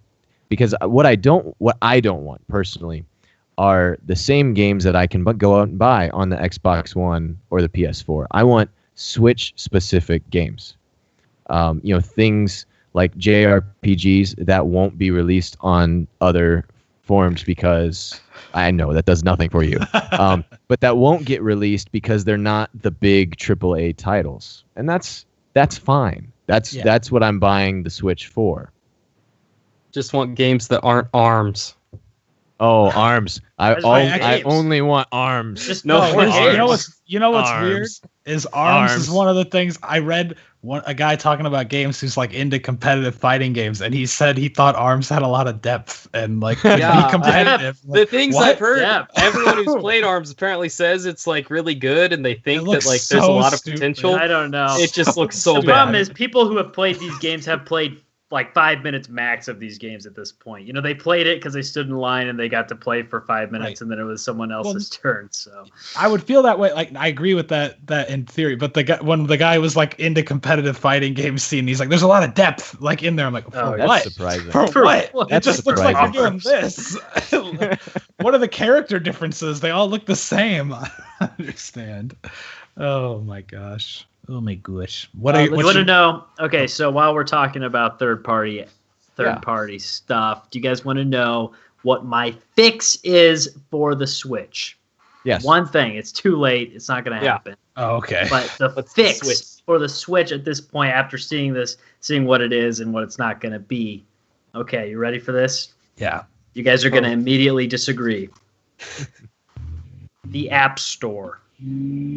because what I don't want personally are the same games that I can go out and buy on the Xbox One or the PS4. I want Switch-specific games. Things like JRPGs that won't be released on other forms, because I know that does nothing for you. But that won't get released because they're not the big AAA titles. And that's fine. That's what I'm buying the Switch for. Just want games that aren't ARMS. Oh, ARMS! I only want ARMS. Just no. You know what's weird is ARMS is one of the things I read. A guy talking about games who's like into competitive fighting games, and he said he thought ARMS had a lot of depth and like could be competitive. The things I've heard, everyone who's played ARMS apparently says it's like really good, and they think that like there's a lot of potential. I don't know. It just looks so bad. The problem is people who have played these games have played like 5 minutes max of these games at this point. You know, they played it because they stood in line and they got to play for 5 minutes, and then it was someone else's turn. So I would feel that way. Like I agree with that in theory, but when the guy was like into competitive fighting games scene, he's like, "There's a lot of depth like in there." I'm like, "For what? Surprising. For what? That's it just looks like you're doing this." What are the character differences? They all look the same. I don't understand. Oh my gosh. Oh my gosh! You want to know? Okay, so while we're talking about third party stuff, do you guys want to know what my fix is for the Switch? Yes. One thing. It's too late. It's not going to happen. Oh, okay. But the fix for the Switch at this point, after seeing what it is and what it's not going to be. Okay, you ready for this? Yeah. You guys are going to immediately disagree. The App Store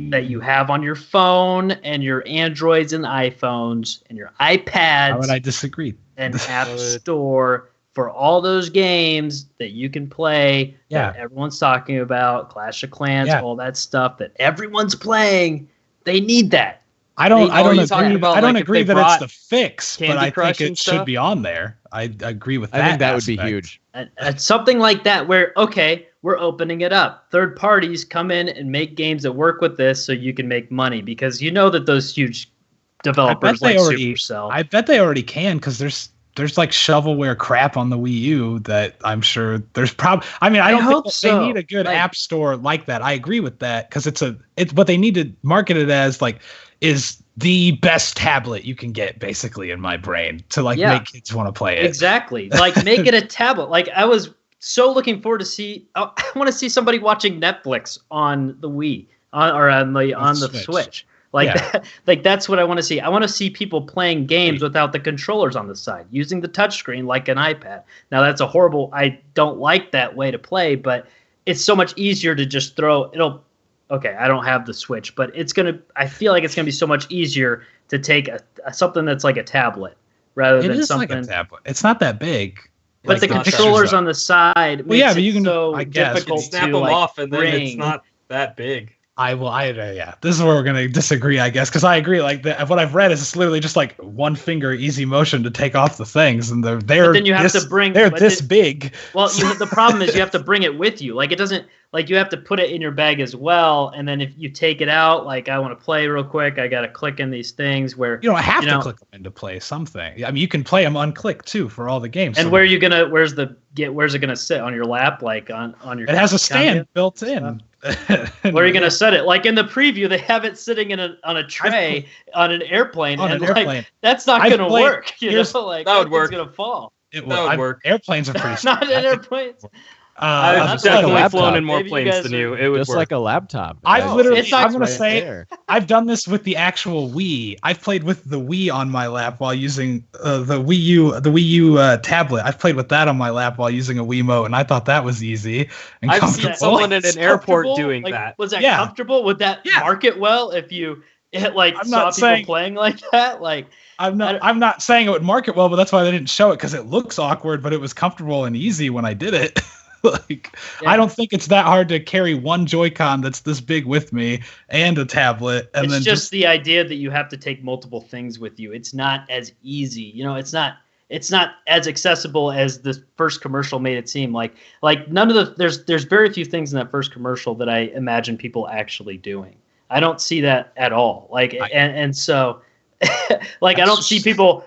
that you have on your phone and your Androids and iPhones and your iPads. How would I disagree? An App Store for all those games that you can play that everyone's talking about, Clash of Clans, all that stuff that everyone's playing. They need that. I don't agree that it's the fix, but I think it should be on there. I agree with that. I think that would be huge. Something like that where, okay, we're opening it up. Third parties come in and make games that work with this so you can make money, because you know that those huge developers like Supercell. I bet they already can, because there's like shovelware crap on the Wii U that I'm sure there's probably. I mean, I don't think they need a good app store like that. I agree with that, because it's what they need to market it as, like, is the best tablet you can get, basically, in my brain, to like make kids want to play it. Exactly. Like, make it a tablet. Like, I was so looking forward to see. I want to see somebody watching Netflix on the Wii on the Switch. Like that's what I want to see. I want to see people playing games without the controllers on the side, using the touchscreen like an iPad. Now that's a horrible. I don't like that way to play, but it's so much easier to just throw. Okay, I don't have the Switch, but I feel like it's gonna be so much easier to take something that's like a tablet rather than something like a tablet. It's not that big. But the controllers on the side makes but you can, difficult to snap them off, and then it's not that big. This is where we're gonna disagree, I guess, because I agree. Like what I've read is it's literally just like one finger easy motion to take off the things, and they're but then you have to bring. They're this big. Well, the problem is you have to bring it with you. Like, it doesn't. Like, you have to put it in your bag as well, and then if you take it out, like, I want to play real quick, I got to click in these things where you don't have to click them into play something. I mean, you can play them unclicked too for all the games. And where's it gonna sit on your lap, like on your? It has a stand built in. Where are you gonna set it? Like in the preview, they have it sitting on a tray on an airplane. Like, that's not gonna work. That would work. It's gonna fall. That would work. Airplanes are pretty. Not in airplanes. I've definitely flown in more planes than you. It would just work. Like a laptop. I'm gonna say I've done this with the actual Wii. I've played with the Wii on my lap while using the Wii U tablet. I've played with that on my lap while using a Wiimote, and I thought that was easy and I've comfortable. seen someone at an airport doing that. Was that comfortable? Would that market well if you saw people playing like that? Like, I'm not saying it would market well, but that's why they didn't show it, because it looks awkward, but it was comfortable and easy when I did it. I don't think it's that hard to carry one Joy-Con that's this big with me and a tablet, and it's just the idea that you have to take multiple things with you. It's not as easy, it's not as accessible as the first commercial made it seem. Like none of there's very few things in that first commercial that I imagine people actually doing. I don't see that at all. So like, I don't see people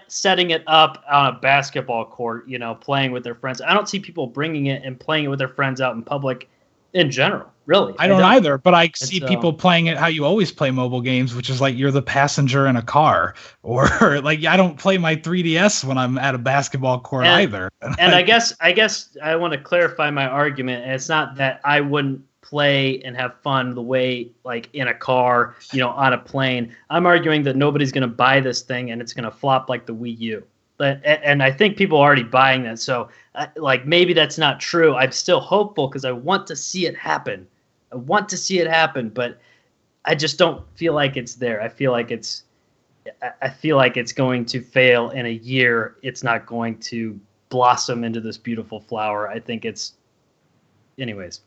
setting it up on a basketball court, playing with their friends. I don't see people bringing it and playing it with their friends out in public in general, really. I don't either, but I see people playing it how you always play mobile games, which is like you're the passenger in a car, or like I don't play my 3DS when I'm at a basketball court either. And I guess I want to clarify my argument. And it's not that I wouldn't play and have fun the way, like, in a car, on a plane. I'm arguing that nobody's going to buy this thing and it's going to flop like the Wii U. and I think people are already buying that. So like maybe that's not true. I'm still hopeful because I want to see it happen. But I just don't feel like it's there. I feel like it's going to fail in a year. It's not going to blossom into this beautiful flower. I think it's, anyways.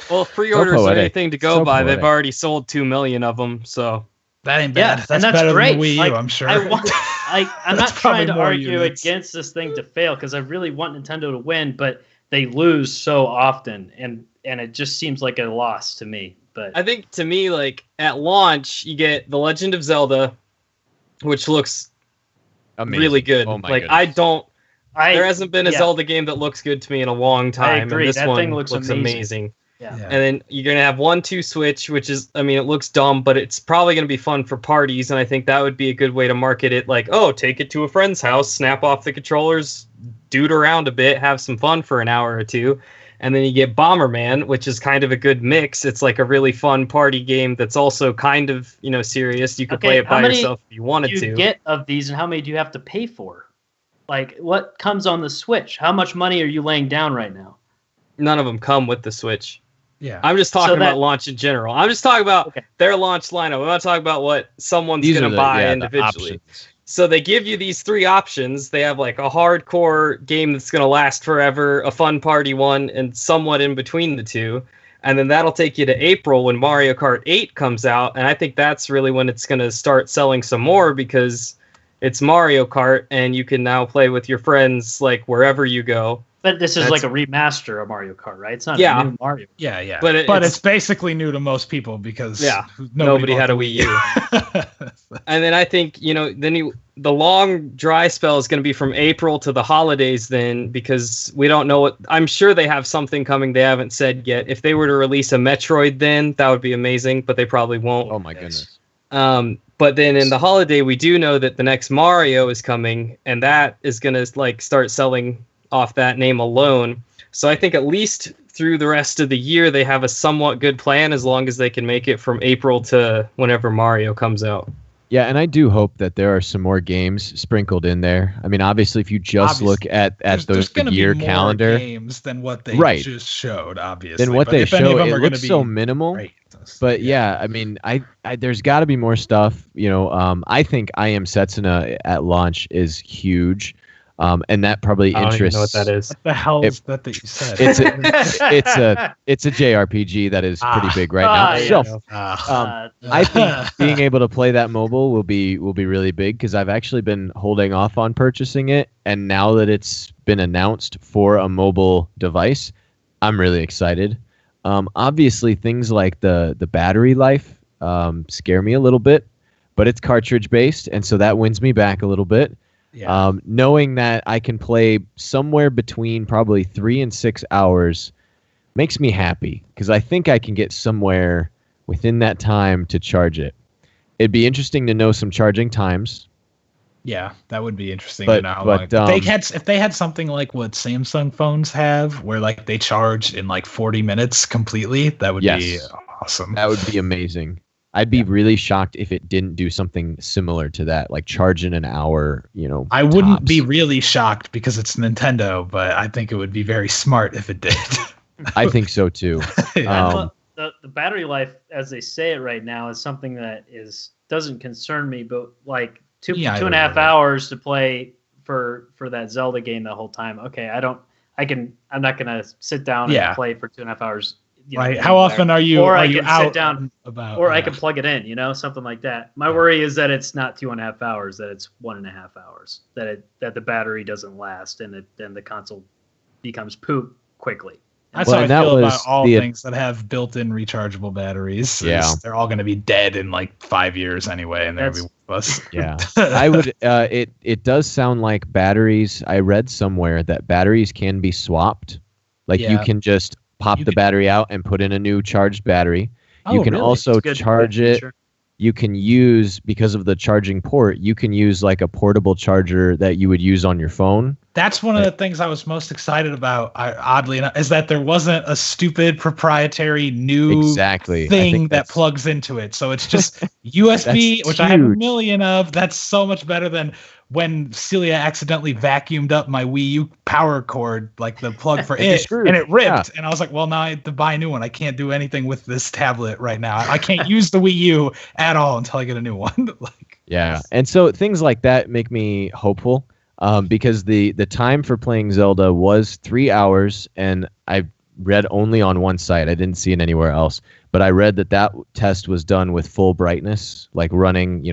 Well, pre-orders are anything to go by. They've already sold 2 million of them, so that ain't bad. Yeah, that's better great. Than the Wii U, I'm sure. I'm not trying to argue against this thing to fail because I really want Nintendo to win, but they lose so often, and it just seems like a loss to me. But I think to me, like at launch, you get The Legend of Zelda, which looks amazing. Really good. Oh my goodness. There hasn't been a Zelda game that looks good to me in a long time. I agree. And this thing looks amazing. Yeah. And then you're going to have 1-2 Switch, which is, I mean, it looks dumb, but it's probably going to be fun for parties. And I think that would be a good way to market it. Like, oh, take it to a friend's house, snap off the controllers, dude around a bit, have some fun for an hour or two. And then you get Bomberman, which is kind of a good mix. It's like a really fun party game that's also kind of, serious. You could play it by yourself if you wanted to. How many do you get of these, and how many do you have to pay for? Like, what comes on the Switch? How much money are you laying down right now? None of them come with the Switch. Yeah. I'm just talking about launch in general. I'm just talking about their launch lineup. I'm not talking about what someone's going to buy individually. So they give you these 3 options. They have like a hardcore game that's going to last forever, a fun party one, and somewhat in between the two. And then that'll take you to April when Mario Kart 8 comes out. And I think that's really when it's going to start selling some more because it's Mario Kart and you can now play with your friends like wherever you go. But this is like a remaster of Mario Kart, right? It's not a new Mario. Yeah. But it's basically new to most people because nobody had a Wii U. And then I think, the long dry spell is going to be from April to the holidays then because we don't know what... I'm sure they have something coming they haven't said yet. If they were to release a Metroid then, that would be amazing, but they probably won't. Oh my goodness. But then in the holiday, we do know that the next Mario is coming, and that is going to start selling off that name alone. So I think at least through the rest of the year, they have a somewhat good plan as long as they can make it from April to whenever Mario comes out. Yeah, and I do hope that there are some more games sprinkled in there. I mean, obviously, if you just look at the year calendar, more games than what they just showed, obviously. Than what they show, it looks so minimal. Great. But yeah, I mean, I there's got to be more stuff. I think I Am Setsuna at launch is huge. And that probably interests. I don't even know what that is. What the hell is that you said? It's a JRPG that is pretty big right now. I think being able to play that mobile will be really big because I've actually been holding off on purchasing it, and now that it's been announced for a mobile device, I'm really excited. Obviously, things like the battery life scare me a little bit, but it's cartridge based, and so that wins me back a little bit. Yeah. Knowing that I can play somewhere between probably 3 and 6 hours makes me happy because I think I can get somewhere within that time to charge it. It'd be interesting to know some charging times. Yeah, that would be interesting to know. If they had something like what Samsung phones have, where like they charge in like 40 minutes completely, that would be awesome. That would be amazing. I'd be really shocked if it didn't do something similar to that, like charge in an hour, I wouldn't be really shocked because it's Nintendo, but I think it would be very smart if it did. I think so too. The battery life, as they say it right now, is something that doesn't concern me, but like two and a half hours to play for that Zelda game the whole time. Okay, I'm not gonna sit down and play for 2.5 hours. Right. How often are you? Or I can sit down, I can plug it in. Something like that. My worry is that it's not 2.5 hours; that it's 1.5 hours. That the battery doesn't last, and then the console becomes poop quickly. That's how I feel about all things that have built-in rechargeable batteries. Yeah, they're all going to be dead in like 5 years anyway, and they're going to be worthless. Yeah, I would. It does sound like batteries. I read somewhere that batteries can be swapped. Like you can just pop the battery out and put in a new charged battery. You can also charge it. Sure. You can use, because of the charging port, you can use like a portable charger that you would use on your phone. That's one of the things I was most excited about, oddly enough, is that there wasn't a stupid proprietary new thing that plugs into it. So it's just USB, which I have a million of. That's so much better than when Celia accidentally vacuumed up my Wii U power cord, like the plug for it, and it ripped. And I was like, well, now I have to buy a new one. I can't do anything with this tablet right now. I can't use the Wii U at all until I get a new one. And so things like that make me hopeful, because the time for playing Zelda was 3 hours, and I read only on one site. I didn't see it anywhere else, but I read that test was done with full brightness, like running,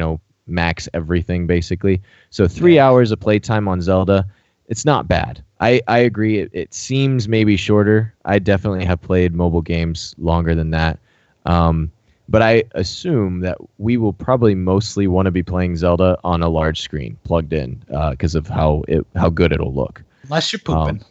max everything basically. So 3 hours of playtime on Zelda, it's not bad. I agree. It seems maybe shorter. I definitely have played mobile games longer than that. But I assume that we will probably mostly want to be playing Zelda on a large screen plugged in, because of how good it'll look. Unless you're pooping.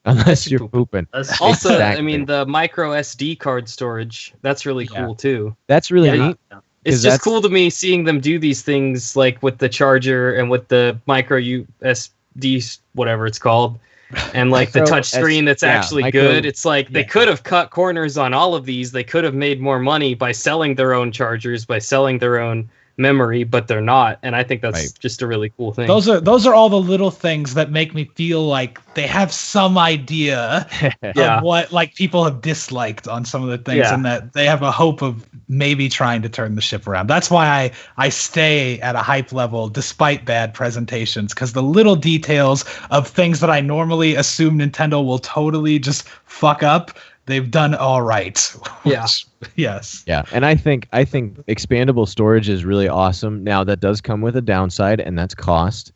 Unless you're pooping. Also, exactly. I mean, the micro SD card storage, that's really cool too. That's really neat. It's just cool to me seeing them do these things, like with the charger and with the micro USB, whatever it's called, and like the touch screen that's actually good. It's like they could have cut corners on all of these. They could have made more money by selling their own chargers, by selling their own memory, but they're not, and I think that's just a really cool thing. Those are all the little things that make me feel like they have some idea of what like people have disliked on some of the things, and that they have a hope of maybe trying to turn the ship around. That's why I stay at a hype level despite bad presentations, because the little details of things that I normally assume Nintendo will totally just fuck up, they've done all right. Yes. Yeah, and I think expandable storage is really awesome. Now that does come with a downside, and that's cost.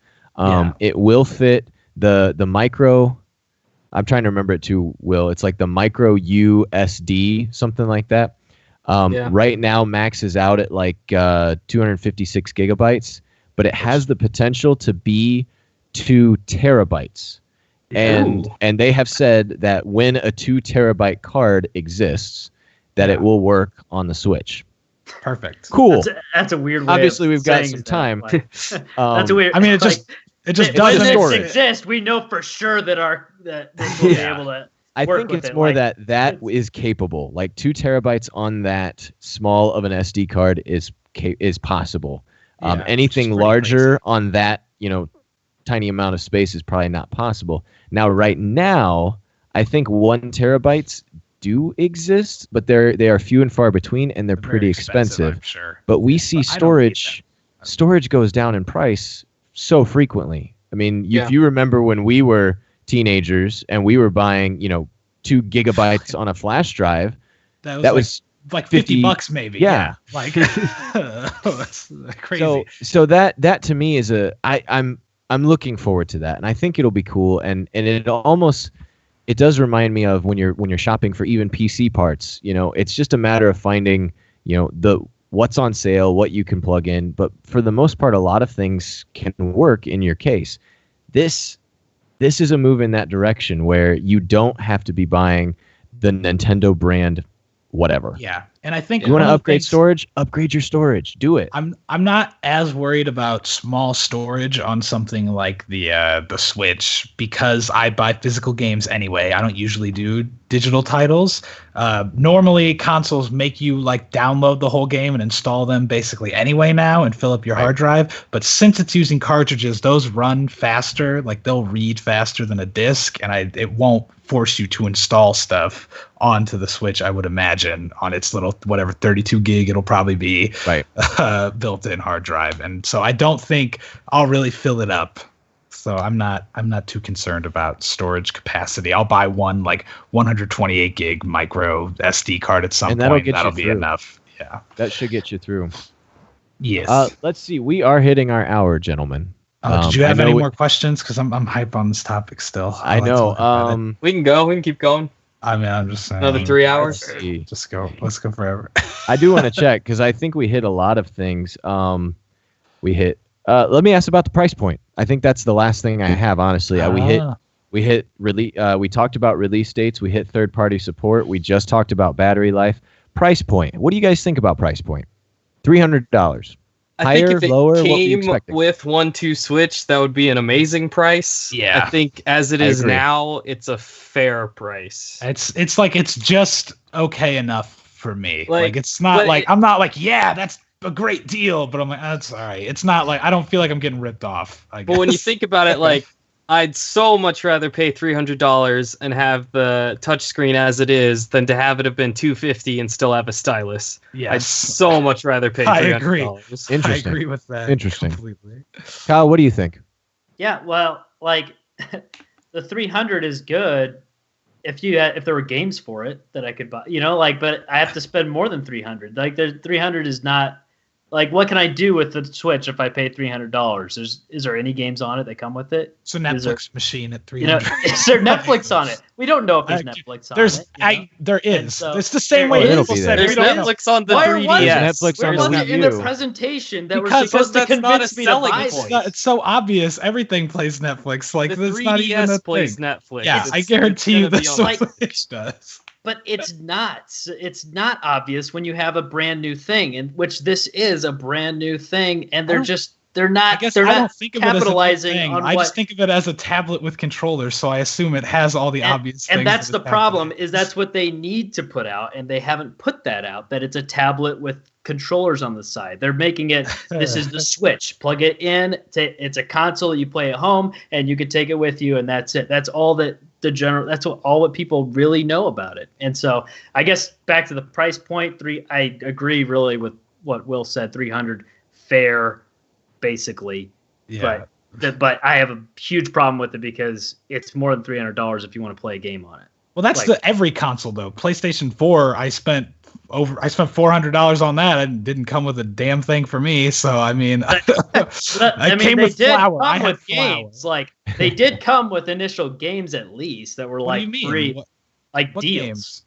It will fit the micro. I'm trying to remember it too, Will. It's like the micro USD, something like that. Right now, Max is out at like 256 gigabytes, but it has the potential to be 2 terabytes. And they have said that when a 2 terabyte card exists, that it will work on the Switch. Perfect. Cool. That's a weird way. Obviously, we've got some time. That's a weird. I mean, it just doesn't when this exists, we know for sure that this will be able to. I think it's more that is capable. Like 2 terabytes on that small of an SD card is possible. Anything larger on that, tiny amount of space is probably not possible. Now, right now, I think 1 terabytes do exist, but they are few and far between, and they're pretty expensive. I'm sure. But we see storage goes down in price so frequently. I mean, if you remember when we were teenagers and we were buying, 2 gigabytes on a flash drive, that was like $50 maybe. Yeah. Like that's crazy. So that to me is I'm looking forward to that, and I think it'll be cool, and it does remind me of when you're shopping for even PC parts. It's just a matter of finding, the what's on sale, what you can plug in. But for the most part, a lot of things can work in your case. This is a move in that direction where you don't have to be buying the Nintendo brand whatever. Yeah. And I think you want to upgrade storage, upgrade your storage. Do it. I'm not as worried about small storage on something like the Switch, because I buy physical games anyway. I don't usually do digital titles. Normally consoles make you like download the whole game and install them basically anyway now and fill up your hard drive. But since it's using cartridges, those run faster. Like they'll read faster than a disc, and it won't force you to install stuff onto the Switch, I would imagine, on its little whatever 32 gig it'll probably be built-in hard drive. And so I don't think I'll really fill it up. So I'm not too concerned about storage capacity. I'll buy one like 128 gig micro SD card at some point. That'll be enough. Yeah, that should get you through. Yes. Let's see. We are hitting our hour, gentlemen. Did you have any more questions? Because I'm hype on this topic still. I know. We can go. We can keep going. I mean, I'm just saying. Another 3 hours? Just go. Let's go forever. I do want to check, because I think we hit a lot of things. We hit. Let me ask about the price point. I think that's the last thing I have, honestly. We talked about release dates. We hit third-party support. We just talked about battery life. Price point. What do you guys think about price point? $300. I think if lower, it came with 1-2 Switch, that would be an amazing price. Yeah. I think as it is now, it's a fair price. It's like it's just okay enough for me. Like it's not like I'm not like, yeah, that's a great deal, but I'm like, that's all right. It's not like I don't feel like I'm getting ripped off. I guess. But when you think about it, like I'd so much rather pay $300 and have the touchscreen as it is than to have it have been $250 and still have a stylus. Yes. I'd so much rather pay $300. I agree. Interesting. I agree with that. Interesting. Completely. Kyle, what do you think? Yeah, well, like the 300 is good if there were games for it that I could buy, but I have to spend more than 300. Like the 300 is not like, what can I do with the Switch if I pay $300? Is there any games on it that come with it? It's a Netflix machine at $300. Is there Netflix on it? We don't know if there's Netflix on it. There is. So, it's the same way people said there's Netflix on the 3DS. Netflix on the Wii U. In the presentation that because we're supposed to convince me to buy it. It's so obvious. Everything plays Netflix. Like the it's not even a plays thing. Netflix. Yeah, I guarantee you the Switch does. But it's not obvious when you have a brand new thing, in which this is a brand new thing, and they're not capitalizing on I just think of it as a tablet with controllers, so I assume it has all the obvious things. And that's the problem, is that's what they need to put out, and they haven't put that out, that it's a tablet with controllers on the side. They're making it, this is the Switch. Plug it in, it's a console you play at home, and you can take it with you, and that's it. That's all that all what people really know about it. And so I guess back to the price point, I agree really with what Will said, 300 fair, basically. Yeah. But I have a huge problem with it because it's more than $300 if you want to play a game on it. Well, that's every console though. PlayStation 4, I spent $400 on that, and it didn't come with a damn thing for me. So I mean, I came with flour. I had games. Like they did come with initial games at least that were like free, like what deals. Games?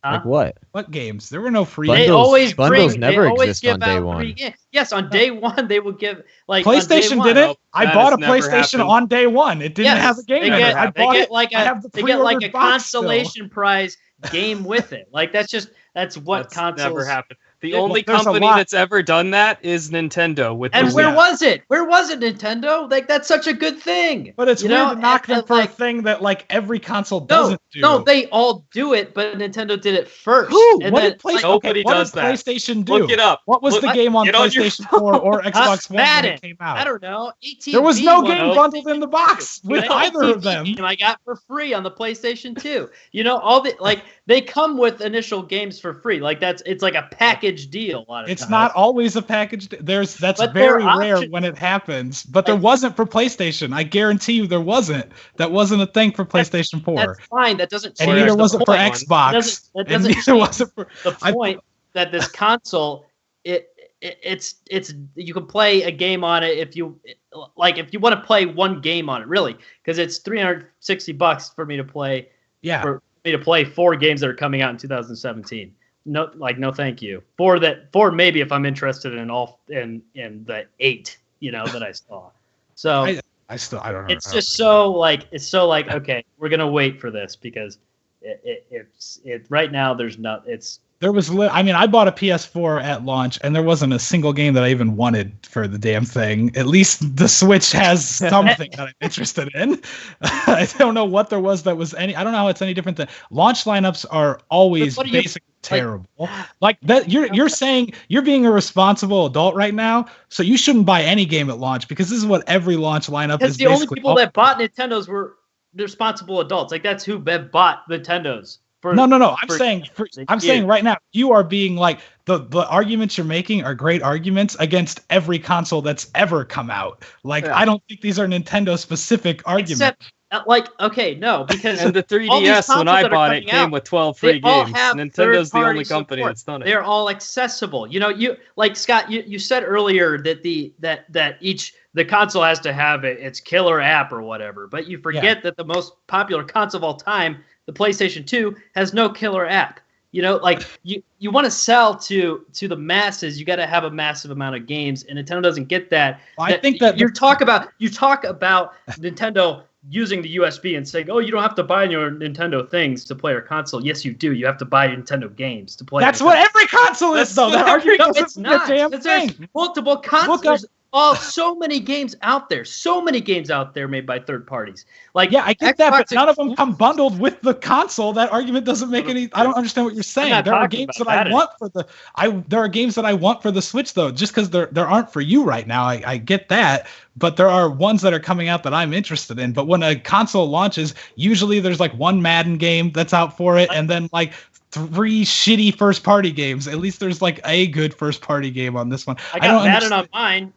Huh? Like what? What games? There were no free. Bundles never exist on day one. Yes, on day one they will give like PlayStation didn't. I bought a PlayStation on day one. It didn't have a game in it. I bought it. They get like a consolation prize game with it. Like that's what consoles never happened. The only company that's ever done that is Nintendo. Where was it? Where was it, Nintendo? Like that's such a good thing. But it's weird to knock them for a thing that like every console doesn't do. No, they all do it, but Nintendo did it first. Who? And what did PlayStation do? Look it up. What was the game on PlayStation 4 or Xbox One when it came out? I don't know. There was no game bundled in the box with either of them. And I got for free on the PlayStation 2. They come with initial games for free. Like it's like a package deal. A lot of it's times. not always a package. That's very rare when it happens. But there wasn't for PlayStation. I guarantee you there wasn't. That wasn't a thing for PlayStation 4. That's fine. That doesn't change. And neither was it for Xbox. That doesn't change the point that this console, it's you can play a game on it if you want to play one game on it, really, because it's $360 for me to play. Yeah. For me to play 4 games that are coming out in 2017. No, thank you. For maybe if I'm interested in the 8, that I saw. So I don't know. It's just so okay, we're gonna wait for this because it's right now. There's not. I bought a PS4 at launch, and there wasn't a single game that I even wanted for the damn thing. At least the Switch has something that I'm interested in. I don't know what there was that was any. I don't know how it's any different than launch lineups are always basically terrible. Like that, you're saying you're being a responsible adult right now, so you shouldn't buy any game at launch because this is what every launch lineup is. The only people that bought Nintendos were responsible adults. Like that's who bought Nintendos. No. I'm saying right now you are being like the arguments you're making are great arguments against every console that's ever come out. Like I don't think these are Nintendo specific arguments. Because and the 3DS when I bought it came with 12 free games. Nintendo's the only company that's done it. They're all accessible. You like Scott. You said earlier that the console has to have its killer app or whatever, but you forget that the most popular console of all time, the PlayStation 2, has no killer app. You want to sell to the masses, you got to have a massive amount of games, and Nintendo doesn't get that. Well, I think that you talk about Nintendo using the USB and saying, "Oh, you don't have to buy your Nintendo things to play your console." Yes, you do. You have to buy Nintendo games to play. That's what every console is, though. That argument it's not. There's multiple consoles. so many games out there. So many games out there made by third parties. Like, yeah, I get that, but none of them come bundled with the console. That argument doesn't make any. I don't understand what you're saying. There are games that I want for the. There are games that I want for the Switch though. Just because there aren't for you right now, I get that. But there are ones that are coming out that I'm interested in. But when a console launches, usually there's like one Madden game that's out for it, and then like 3 shitty first-party games. At least there's like a good first-party game on this one. I got Madden on mine.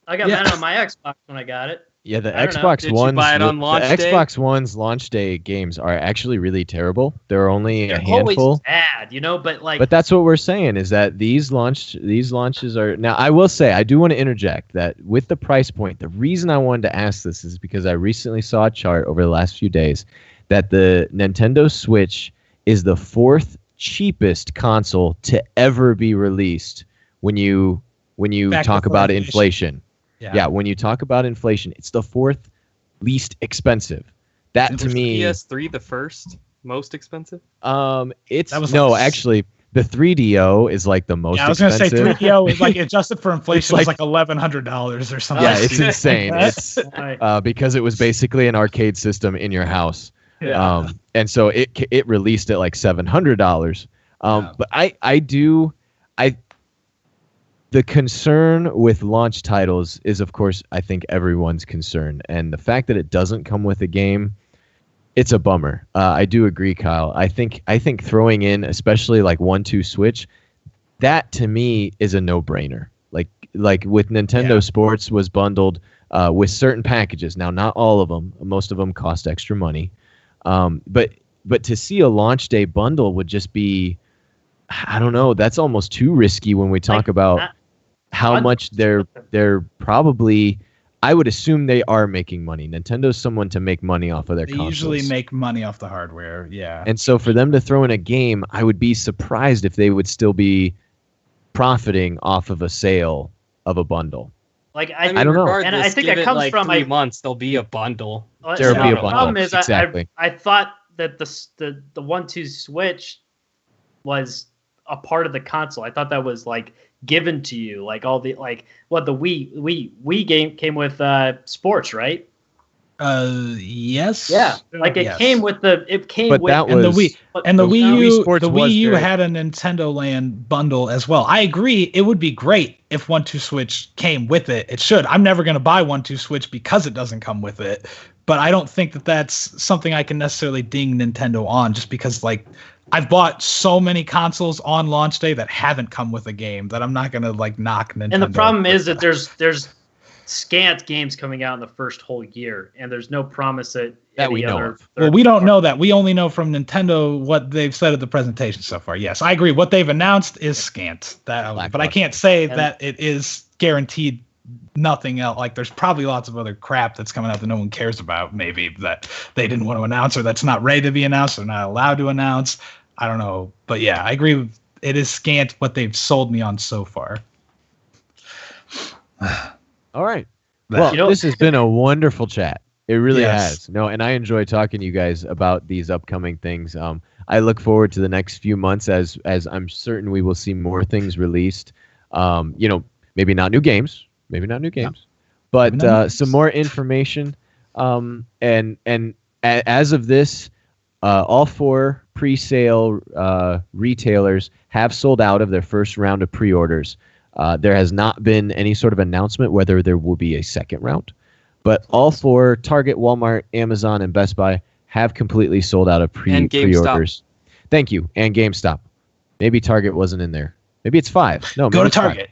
I got Madden on my Xbox when I got it. Yeah, the Xbox One's Xbox One's launch day games are actually really terrible. There are only a handful. Always bad, but that's what we're saying is that these launches are now. I will say I do want to interject that with the price point, the reason I wanted to ask this is because I recently saw a chart over the last few days that the Nintendo Switch is the 4th cheapest console to ever be released when you talk about inflation. Yeah, when you talk about inflation, it's the 4th least expensive. That to me, PS3 the first most expensive. Actually, the 3DO is like the most. Yeah, I was expensive. Gonna say 3DO is like adjusted for inflation, it's like $1,100 or something. Yeah, it's insane. It's because it was basically an arcade system in your house. Yeah. And so it released at like $700. But the concern with launch titles is, of course, I think everyone's concern. And the fact that it doesn't come with a game, it's a bummer. I do agree, Kyle. I think throwing in, especially like 1-2 Switch, that to me is a no-brainer. Like with Nintendo Sports was bundled with certain packages. Now, not all of them. Most of them cost extra money. But to see a launch day bundle would just be, I don't know. That's almost too risky when we talk about how much they're probably. I would assume they are making money. Nintendo's someone to make money off of their consoles. They usually make money off the hardware, yeah. And so for them to throw in a game, I would be surprised if they would still be profiting off of a sale of a bundle. Like I don't know. And I think that comes from 3 months. There'll be a bundle. There'll be a bundle. The problem is, exactly. I thought that the 1-2 Switch was a part of the console. I thought that was like given to you, like all the the Wii game came with sports, right? Yes. Yeah, like it came with the the Wii U had a Nintendo Land bundle as well. I agree. It would be great if 1-2 Switch came with it. It should. I'm never going to buy 1-2 Switch because it doesn't come with it. But I don't think that that's something I can necessarily ding Nintendo on, just because like I've bought so many consoles on launch day that haven't come with a game that I'm not going to like knock Nintendo. And the problem is that there's scant games coming out in the first whole year, and there's no promise that we know of. Well, we don't know that. We only know from Nintendo what they've said at the presentation so far. Yes, I agree. What they've announced is scant. But I can't say that it is guaranteed nothing else. Like there's probably lots of other crap that's coming out that no one cares about, maybe that they didn't want to announce or that's not ready to be announced or not allowed to announce. I don't know. But yeah, I agree. It is scant what they've sold me on so far. All right. Well, this has been a wonderful chat. It really has. No, and I enjoy talking to you guys about these upcoming things. I look forward to the next few months as I'm certain we will see more things released. Maybe not new games, but some more information. And as of this, all 4 pre-sale retailers have sold out of their first round of pre-orders. There has not been any sort of announcement whether there will be a second round, but all 4, Target, Walmart, Amazon, and Best Buy, have completely sold out of pre-orders. Thank you, and GameStop. Maybe Target wasn't in there. Maybe it's 5. No, go to Target.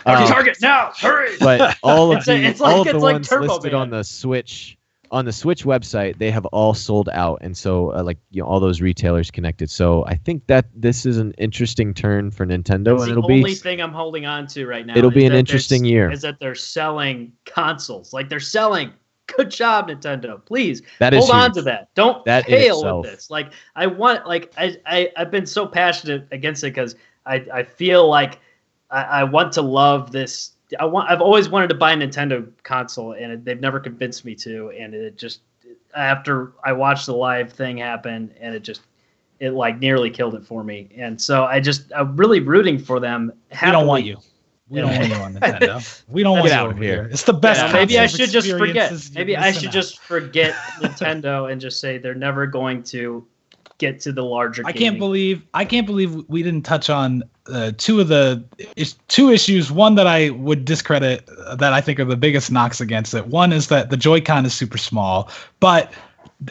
Target now, hurry! But all of the ones Turbo listed Man. on the Switch website, they have all sold out, and so all those retailers connected. So I think that this is an interesting turn for Nintendo, and it'll be the only thing I'm holding on to right now. It'll be an interesting year. Is that they're selling consoles, like they're selling. Good job, Nintendo. Please hold on to that. Don't fail with this. Like I've been so passionate against it because I feel like I want to love this. I've always wanted to buy a Nintendo console, and they've never convinced me to. And it just, after I watched the live thing happen, and it like nearly killed it for me. And so I'm really rooting for them. We don't want you. We don't want you on Nintendo. We don't want you over here. It's the best. Yeah, maybe I should just forget. Maybe I should just forget Nintendo and just say they're never going to get to the larger. I can't believe we didn't touch on two issues. One that I would discredit that I think are the biggest knocks against it. One is that the Joy-Con is super small, but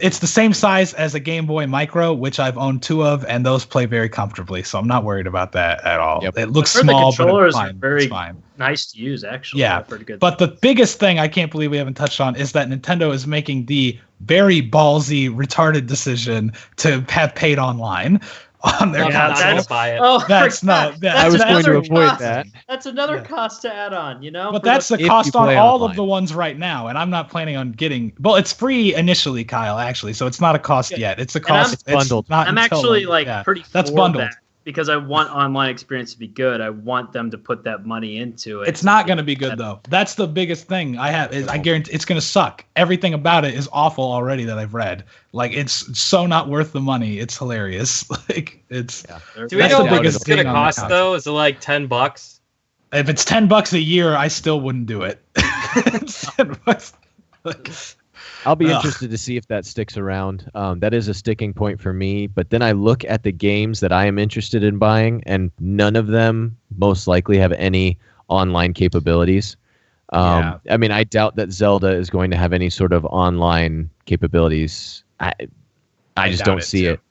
it's the same size as a Game Boy Micro, which I've owned 2 of, and those play very comfortably. So I'm not worried about that at all. Yep. It looks small, but it's fine. Very it's fine. Nice to use, actually. Yeah, pretty good. But the biggest thing I can't believe we haven't touched on is that Nintendo is making the very ballsy, retarded decision to have paid online on their console. That's not. I was going to avoid that. That's another cost to add on, you know. But that's the cost on all of the ones right now, and I'm not planning on getting. Well, it's free initially, Kyle. Actually, so it's not a cost yet. It's a cost. It's bundled. I'm actually pretty. That's bundled. Because I want online experience to be good. I want them to put that money into it. It's not going to be good though. That's the biggest thing I have. I guarantee it's going to suck. Everything about it is awful already that I've read. Like it's so not worth the money. It's hilarious. Like it's. Yeah. Do we know what it's going to cost though? Is it like $10? If it's $10 a year, I still wouldn't do it. $10. I'll be interested to see if that sticks around. That is a sticking point for me. But then I look at the games that I am interested in buying, and none of them most likely have any online capabilities. I mean, I doubt that Zelda is going to have any sort of online capabilities. I just don't see it.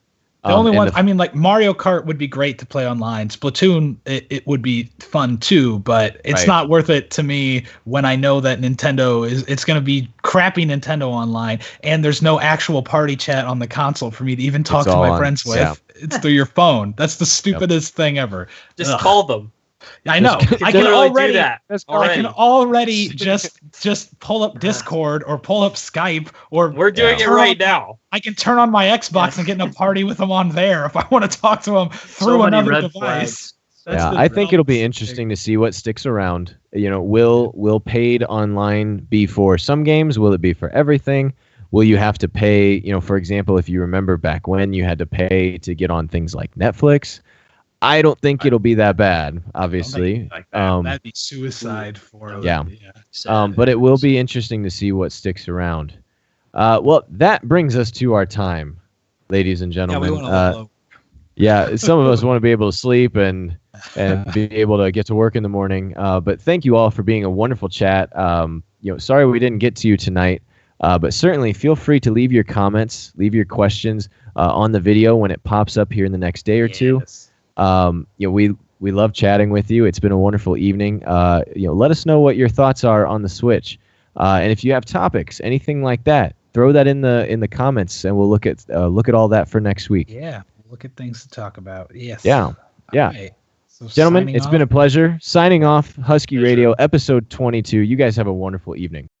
The only one, I mean, like Mario Kart would be great to play online. Splatoon, it would be fun too, but it's not worth it to me when I know that it's going to be crappy Nintendo online, and there's no actual party chat on the console for me to even talk to my friends with. Yeah. It's through your phone. That's the stupidest thing ever. Just call them. I know. I can already do that. I can already just pull up Discord or pull up Skype or we're doing it right now. I can turn on my Xbox and get in a party with them on there if I want to talk to them through another device. I think it'll be interesting to see what sticks around. You know, will paid online be for some games? Will it be for everything? Will you have to pay? You know, for example, if you remember back when you had to pay to get on things like Netflix. I don't think it'll be that bad, obviously. Like that. That'd be suicide for them. Yeah. But it will be interesting to see what sticks around. Well, that brings us to our time, ladies and gentlemen. Some of us want to be able to sleep and be able to get to work in the morning. But thank you all for being a wonderful chat. Sorry we didn't get to you tonight, but certainly feel free to leave your comments, leave your questions on the video when it pops up here in the next day or two. We love chatting with you. It's been a wonderful evening. Let us know what your thoughts are on the Switch, and if you have topics, anything like that, throw that in the comments, and we'll look at all that for next week. Yeah, look at things to talk about. Yes. Yeah. Right. So gentlemen, it's been a pleasure. Signing off, Husky Radio, episode 22. You guys have a wonderful evening.